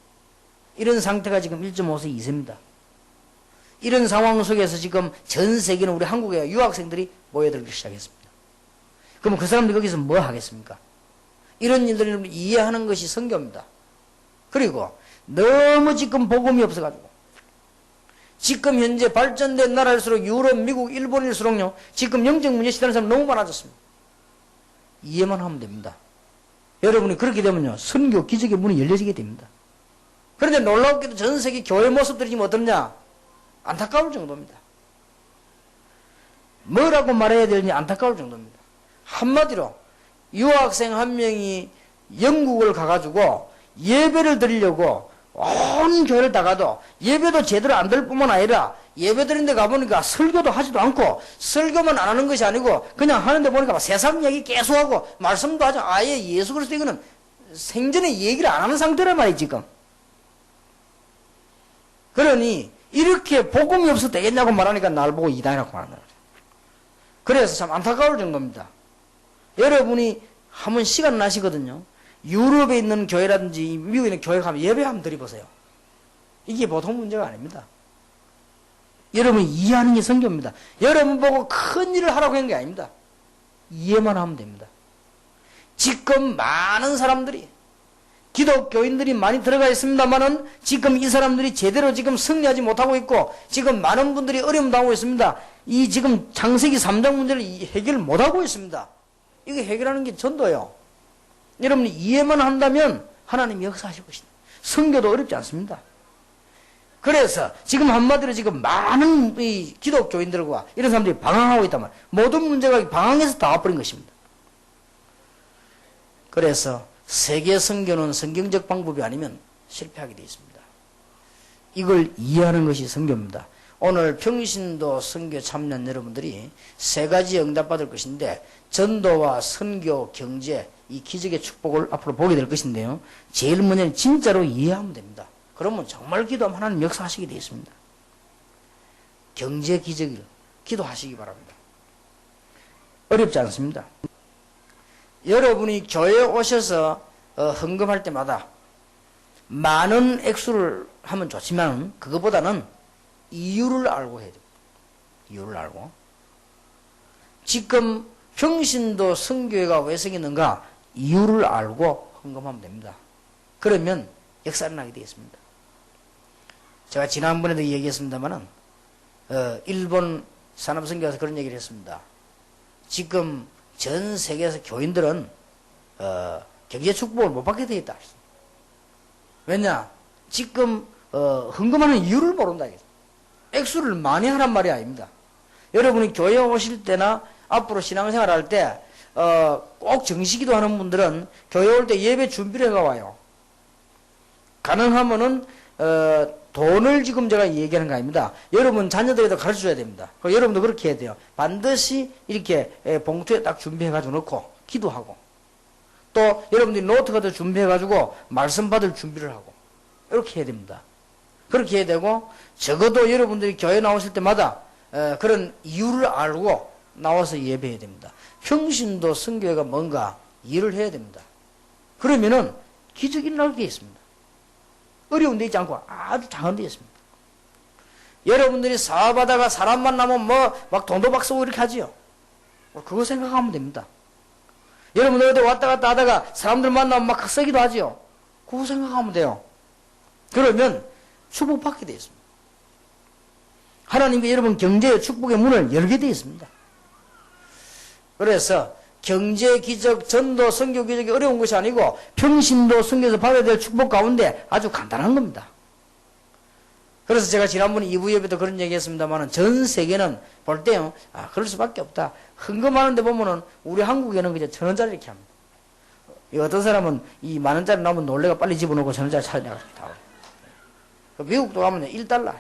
이런 상태가 지금 1.5세, 2세입니다. 이런 상황 속에서 지금 전 세계는 우리 한국의 유학생들이 모여들기 시작했습니다. 그러면 그 사람들이 거기서 뭐 하겠습니까? 이런 일들을 이해하는 것이 선교입니다. 그리고 너무 지금 복음이 없어가지고 지금 현재 발전된 나라일수록 유럽, 미국, 일본일수록요 지금 영적 문제 시달리는 사람 너무 많아졌습니다. 이해만 하면 됩니다. 여러분이 그렇게 되면요 선교 기적의 문이 열려지게 됩니다. 그런데 놀랍게도 전 세계 교회 모습들이 지금 어떻냐? 안타까울 정도입니다. 뭐라고 말해야 되는지 안타까울 정도입니다. 한마디로 유학생 한 명이 영국을 가가지고 예배를 드리려고 온 교회를 다 가도 예배도 제대로 안 될 뿐만 아니라 예배 드리는 데 가보니까 설교도 하지도 않고 설교만 안 하는 것이 아니고 그냥 하는데 보니까 세상 얘기 계속하고 말씀도 하죠. 아예 예수 그리스도 이거는 생전에 얘기를 안 하는 상태란 말이에요 지금. 그러니 이렇게 복음이 없어도 되겠냐고 말하니까 날 보고 이단이라고 말한다. 그래서 참 안타까울 정도입니다. 여러분이 한번 시간 나시거든요. 유럽에 있는 교회라든지 미국에 있는 교회 가면 예배 한번 드려보세요. 이게 보통 문제가 아닙니다. 여러분이 이해하는 게 선교입니다. 여러분 보고 큰 일을 하라고 한 게 아닙니다. 이해만 하면 됩니다. 지금 많은 사람들이 기독교인들이 많이 들어가 있습니다만은 지금 이 사람들이 제대로 지금 승리하지 못하고 있고 지금 많은 분들이 어려움 당하고 있습니다. 이 지금 창세기 3장 문제를 해결 못하고 있습니다. 이거 해결하는 게 전도예요. 여러분이 이해만 한다면 하나님이 역사하실 것입니다. 선교도 어렵지 않습니다. 그래서 지금 한마디로 지금 많은 이 기독교인들과 이런 사람들이 방황하고 있단 말이에요. 모든 문제가 방황해서 다 와버린 것입니다. 그래서 세계 선교는 성경적 방법이 아니면 실패하게 되어 있습니다. 이걸 이해하는 것이 선교입니다. 오늘 평신도 선교 참여한 여러분들이 세 가지 응답받을 것인데 전도와 선교, 경제 이 기적의 축복을 앞으로 보게 될 것인데요. 제일 먼저는 진짜로 이해하면 됩니다. 그러면 정말 기도하면 하나님 역사하시게 되어 있습니다. 경제 기적을 기도하시기 바랍니다. 어렵지 않습니다. 여러분이 교회에 오셔서 헌금할 때마다 많은 액수를 하면 좋지만 그것보다는 이유를 알고 해야 됩니다. 이유를 알고. 지금 평신도 선교회가 왜 생겼는가 이유를 알고 헌금하면 됩니다. 그러면 역사를 나게 되겠습니다. 제가 지난번에도 얘기했습니다만은 일본 산업선교에서 그런 얘기를 했습니다. 지금 전 세계에서 교인들은 경제 축복을 못 받게 되어 있다. 왜냐? 지금 헌금하는 이유를 모른다. 액수를 많이 하란 말이 아닙니다. 여러분이 교회에 오실 때나 앞으로 신앙생활 할 때 꼭 정시기도 하는 분들은 교회 올 때 예배 준비를 해가 와요. 가능하면은 돈을 지금 제가 얘기하는 거 아닙니다. 여러분 자녀들에도 가르쳐줘야 됩니다. 여러분도 그렇게 해야 돼요. 반드시 이렇게 봉투에 딱 준비해가지고 넣고 기도하고 또 여러분들이 노트 같은 거 준비해가지고 말씀 받을 준비를 하고 이렇게 해야 됩니다. 그렇게 해야 되고 적어도 여러분들이 교회 나오실 때마다 그런 이유를 알고 나와서 예배해야 됩니다. 평신도 선교회가 뭔가 일을 해야 됩니다. 그러면은 기적이 일어날 게 있습니다. 어려운 데 있지 않고 아주 작은 데 있습니다. 여러분들이 사업하다가 사람 만나면 막 돈도 막 쓰고 이렇게 하지요. 그거 생각하면 됩니다. 여러분들 어디 왔다 갔다 하다가 사람들 만나면 막 쓰기도 하지요. 그거 생각하면 돼요. 그러면 축복받게 되어 있습니다. 하나님께 여러분 경제의 축복의 문을 열게 되어 있습니다. 그래서 경제 기적, 전도, 선교 기적이 어려운 것이 아니고 평신도 선교에서 받아야 될 축복 가운데 아주 간단한 겁니다. 그래서 제가 지난번에 2부 예배도 그런 얘기 했습니다만 전 세계는 볼 때요, 그럴 수밖에 없다. 헌금하는데 보면은 우리 한국에는 그냥 1,000원짜리 이렇게 합니다. 어떤 사람은 이 10,000원짜리 나오면 놀래가 빨리 집어넣고 1,000원짜리 찾아내고 다. 미국도 가면 1달러.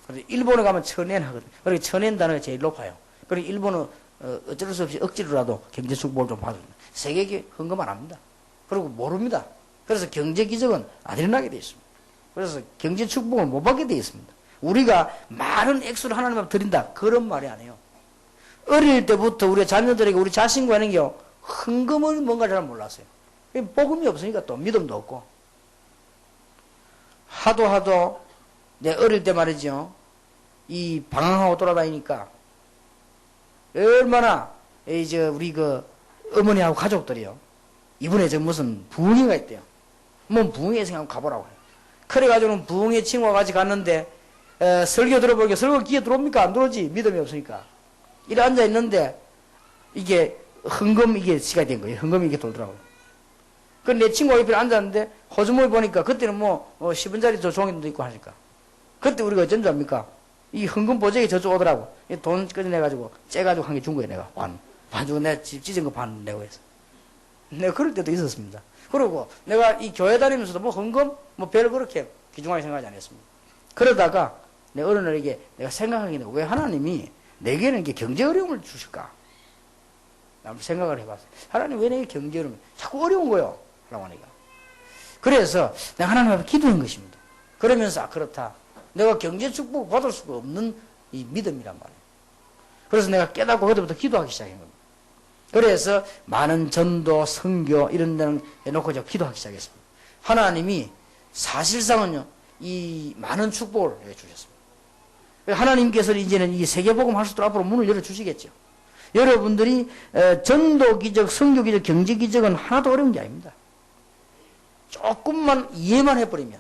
그리고 일본에 가면 1,000엔 하거든요. 그리고 1,000엔 단어가 제일 높아요. 그리고 일본은 어쩔 수 없이 억지로라도 경제 축복을 좀 받습니다. 세계에 헌금 안 합니다. 그리고 모릅니다. 그래서 경제 기적은 안 일어나게 되어 있습니다. 그래서 경제 축복을 못 받게 되어 있습니다. 우리가 많은 액수를 하나님 앞에 드린다. 그런 말이 아니에요. 어릴 때부터 우리 자녀들에게 우리 자신과 하는 게 헌금은 뭔가 잘 몰랐어요. 복음이 없으니까 또 믿음도 없고. 하도 내 어릴 때 말이죠. 이 방황하고 돌아다니니까 얼마나 이제 우리 그 어머니하고 가족들이요. 이번에 저 무슨 부흥회가 있대요. 뭐 부흥회에서 그냥 가보라고 해요. 그래가지고는 부흥회 친구와 같이 갔는데 설교 들어보니까 설교 귀에 들어옵니까? 안 들어오지. 믿음이 없으니까. 이래 앉아 있는데 이게 헌금 이게 시간이 된 거예요. 헌금이 이게 돌더라고요. 그 내 친구가 옆에 앉았는데 호주머니 보니까 그때는 10원짜리 저 종이도 있고 하니까 그때 우리가 어쩐 줄 압니까? 이 헌금 보조개 저쪽 오더라고. 돈 꺼내가지고 째가지고 한 개 준 거예요. 내가 반 주고 내가 집 찢은 거 반 내고 해서 내가 그럴 때도 있었습니다. 그리고 내가 이 교회 다니면서도 헌금 별 그렇게 귀중하게 생각하지 않았습니다. 그러다가 내가 어느 날 이게 내가 생각하기는 왜 하나님이 내게는 이게 경제 어려움을 주실까? 한번 생각을 해봤어요. 하나님 왜 내게 경제 어려움 자꾸 어려운 거요? 하라고 하니까. 그래서 내가 하나님 앞에 기도한 것입니다. 그러면서 그렇다. 내가 경제 축복 받을 수가 없는 이 믿음이란 말이에요. 그래서 내가 깨닫고 그때부터 기도하기 시작한 겁니다. 그래서 많은 전도, 선교 이런 데는 해놓고 제가 기도하기 시작했습니다. 하나님이 사실상은요 이 많은 축복을 해주셨습니다. 하나님께서 이제는 이 세계복음 할 수 있도록 앞으로 문을 열어주시겠죠. 여러분들이 전도 기적, 선교 기적, 경제 기적은 하나도 어려운 게 아닙니다. 조금만 이해만 해버리면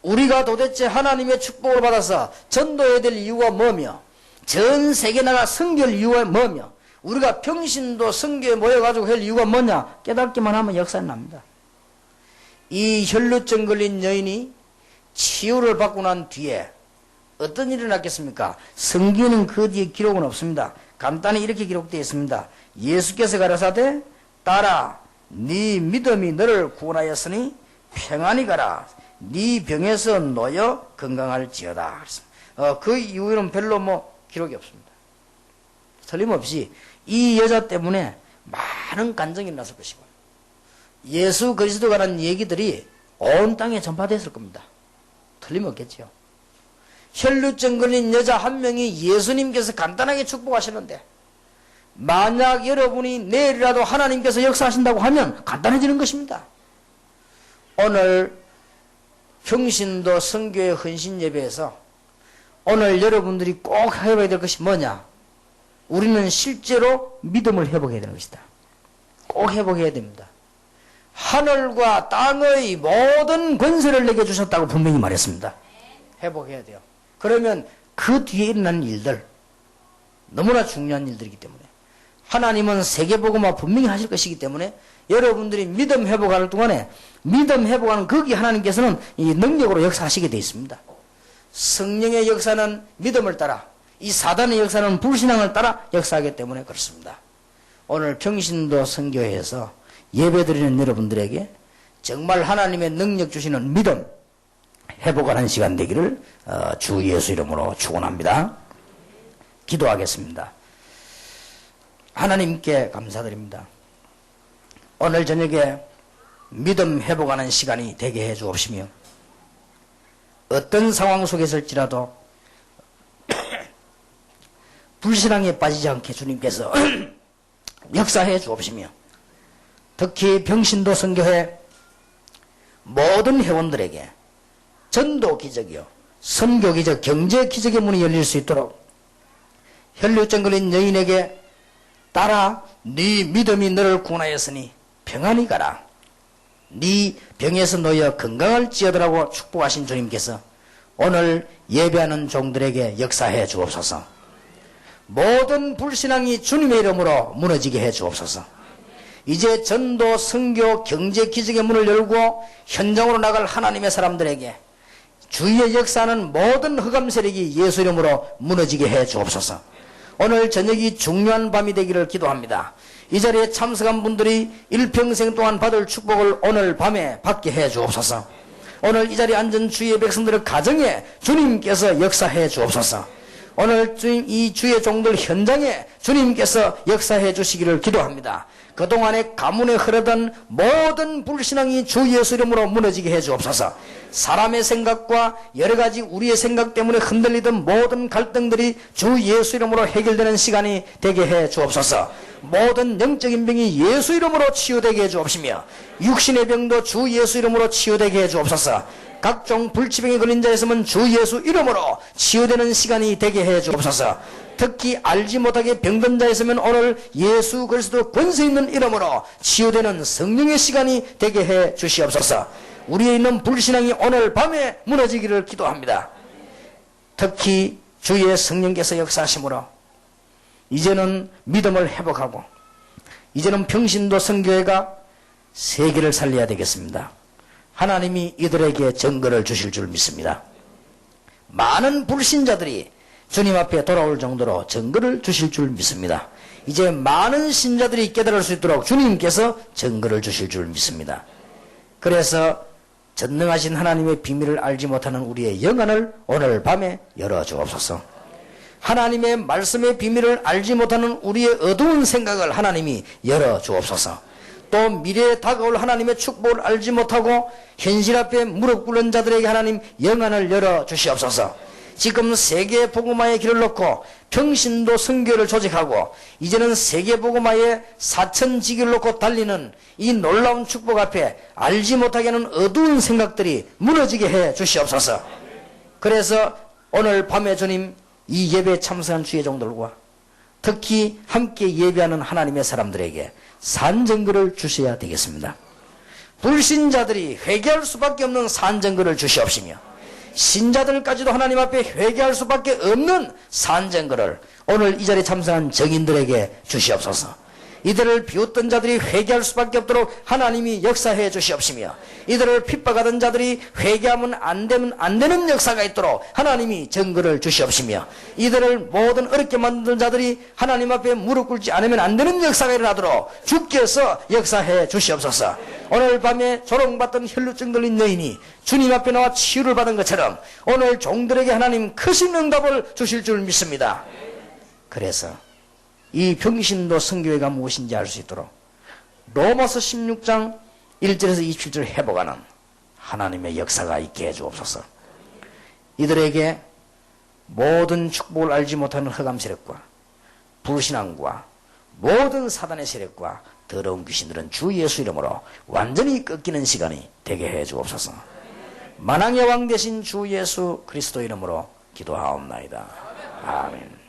우리가 도대체 하나님의 축복을 받아서 전도해야 될 이유가 뭐며 전 세계 나가 선교할 이유가 뭐며 우리가 평신도 선교에 모여가지고 할 이유가 뭐냐 깨닫기만 하면 역사는 납니다. 이 혈루증 걸린 여인이 치유를 받고 난 뒤에 어떤 일이 났겠습니까? 성경에는 그 뒤에 기록은 없습니다. 간단히 이렇게 기록되어 있습니다. 예수께서 가라사대 딸아 네 믿음이 너를 구원하였으니 평안히 가라. 네 병에서 놓여 건강할지어다. 그 이후에는 별로 기록이 없습니다. 틀림없이 이 여자 때문에 많은 간증이 났을 것이고 예수 그리스도에 관한 얘기들이 온 땅에 전파됐을 겁니다. 틀림없겠죠. 혈루증 걸린 여자 한 명이 예수님께서 간단하게 축복하시는데 만약 여러분이 내일이라도 하나님께서 역사하신다고 하면 간단해지는 것입니다. 오늘 평신도 선교회 헌신 예배에서 오늘 여러분들이 꼭 해봐야 될 것이 뭐냐? 우리는 실제로 믿음을 회복해야 되는 것이다. 꼭 회복해야 됩니다. 하늘과 땅의 모든 권세를 내게 주셨다고 분명히 말했습니다. 회복해야 돼요. 그러면 그 뒤에 일어나는 일들, 너무나 중요한 일들이기 때문에 하나님은 세계복음화 분명히 하실 것이기 때문에 여러분들이 믿음 회복하는 동안에 믿음 회복하는 거기 하나님께서는 이 능력으로 역사하시게 되어 있습니다. 성령의 역사는 믿음을 따라, 이 사단의 역사는 불신앙을 따라 역사하기 때문에 그렇습니다. 오늘 평신도 선교회에서 예배드리는 여러분들에게 정말 하나님의 능력 주시는 믿음 회복하는 시간 되기를 주 예수 이름으로 축원합니다. 기도하겠습니다. 하나님께 감사드립니다. 오늘 저녁에 믿음 회복하는 시간이 되게 해 주옵시며 어떤 상황 속에 있을지라도 불신앙에 빠지지 않게 주님께서 역사해 주옵시며 특히 평신도 선교회 모든 회원들에게 전도 기적이요 선교 기적, 경제 기적의 문이 열릴 수 있도록 혈루증 걸린 여인에게 따라 네 믿음이 너를 구원하였으니 평안히 가라. 네 병에서 놓여 건강할지어다라고 축복하신 주님께서 오늘 예배하는 종들에게 역사해 주옵소서. 모든 불신앙이 주님의 이름으로 무너지게 해 주옵소서. 이제 전도, 선교, 경제 기적의 문을 열고 현장으로 나갈 하나님의 사람들에게 주의 역사는 모든 흑암 세력이 예수 이름으로 무너지게 해 주옵소서. 오늘 저녁이 중요한 밤이 되기를 기도합니다. 이 자리에 참석한 분들이 일평생 동안 받을 축복을 오늘 밤에 받게 해 주옵소서. 오늘 이 자리에 앉은 주의 백성들의 가정에 주님께서 역사해 주옵소서. 오늘 이 주의 종들 현장에 주님께서 역사해 주시기를 기도합니다. 그동안에 가문에 흐르던 모든 불신앙이 주 예수 이름으로 무너지게 해 주옵소서. 사람의 생각과 여러가지 우리의 생각 때문에 흔들리던 모든 갈등들이 주 예수 이름으로 해결되는 시간이 되게 해 주옵소서. 모든 영적인 병이 예수 이름으로 치유되게 해 주옵시며 육신의 병도 주 예수 이름으로 치유되게 해 주옵소서. 각종 불치병에 걸린 자 있으면 주 예수 이름으로 치유되는 시간이 되게 해 주옵소서. 특히 알지 못하게 병든 자 있으면 오늘 예수 그리스도 권세 있는 이름으로 치유되는 성령의 시간이 되게 해 주시옵소서. 우리에 있는 불신앙이 오늘 밤에 무너지기를 기도합니다. 특히 주의 성령께서 역사하심으로 이제는 믿음을 회복하고 이제는 평신도 선교회가 세계를 살려야 되겠습니다. 하나님이 이들에게 증거를 주실 줄 믿습니다. 많은 불신자들이 주님 앞에 돌아올 정도로 증거를 주실 줄 믿습니다. 이제 많은 신자들이 깨달을 수 있도록 주님께서 증거를 주실 줄 믿습니다. 그래서 전능하신 하나님의 비밀을 알지 못하는 우리의 영안을 오늘 밤에 열어주옵소서. 하나님의 말씀의 비밀을 알지 못하는 우리의 어두운 생각을 하나님이 열어주옵소서. 또 미래에 다가올 하나님의 축복을 알지 못하고 현실 앞에 무릎 꿇는 자들에게 하나님 영안을 열어주시옵소서. 지금 세계 복음화의 길을 놓고 평신도 선교를 조직하고 이제는 세계 복음화의 사천지기를 놓고 달리는 이 놀라운 축복 앞에 알지 못하게 하는 어두운 생각들이 무너지게 해 주시옵소서. 그래서 오늘 밤에 주님 이 예배에 참석한 주의 종들과 특히 함께 예배하는 하나님의 사람들에게 산증거를 주셔야 되겠습니다. 불신자들이 회개할 수밖에 없는 산증거를 주시옵시며 신자들까지도 하나님 앞에 회개할 수밖에 없는 산증거를 오늘 이 자리에 참석한 정인들에게 주시옵소서. 이들을 비웃던 자들이 회개할 수밖에 없도록 하나님이 역사해 주시옵시며, 이들을 핍박하던 자들이 회개하면 안 되는 역사가 있도록 하나님이 증거를 주시옵시며, 이들을 모든 어렵게 만든 자들이 하나님 앞에 무릎 꿇지 않으면 안 되는 역사가 일어나도록 주께서 역사해 주시옵소서. 오늘 밤에 조롱받던 혈루증 들린 여인이 주님 앞에 나와 치유를 받은 것처럼 오늘 종들에게 하나님 크신 응답을 주실 줄 믿습니다. 그래서 이 병신도 성교회가 무엇인지 알 수 있도록 로마서 16장 1절에서 27절 회복하는 하나님의 역사가 있게 해주옵소서. 이들에게 모든 축복을 알지 못하는 흑암 세력과 불신앙과 모든 사단의 세력과 더러운 귀신들은 주 예수 이름으로 완전히 꺾이는 시간이 되게 해주옵소서. 만왕의 왕 되신 주 예수 그리스도 이름으로 기도하옵나이다. 아멘.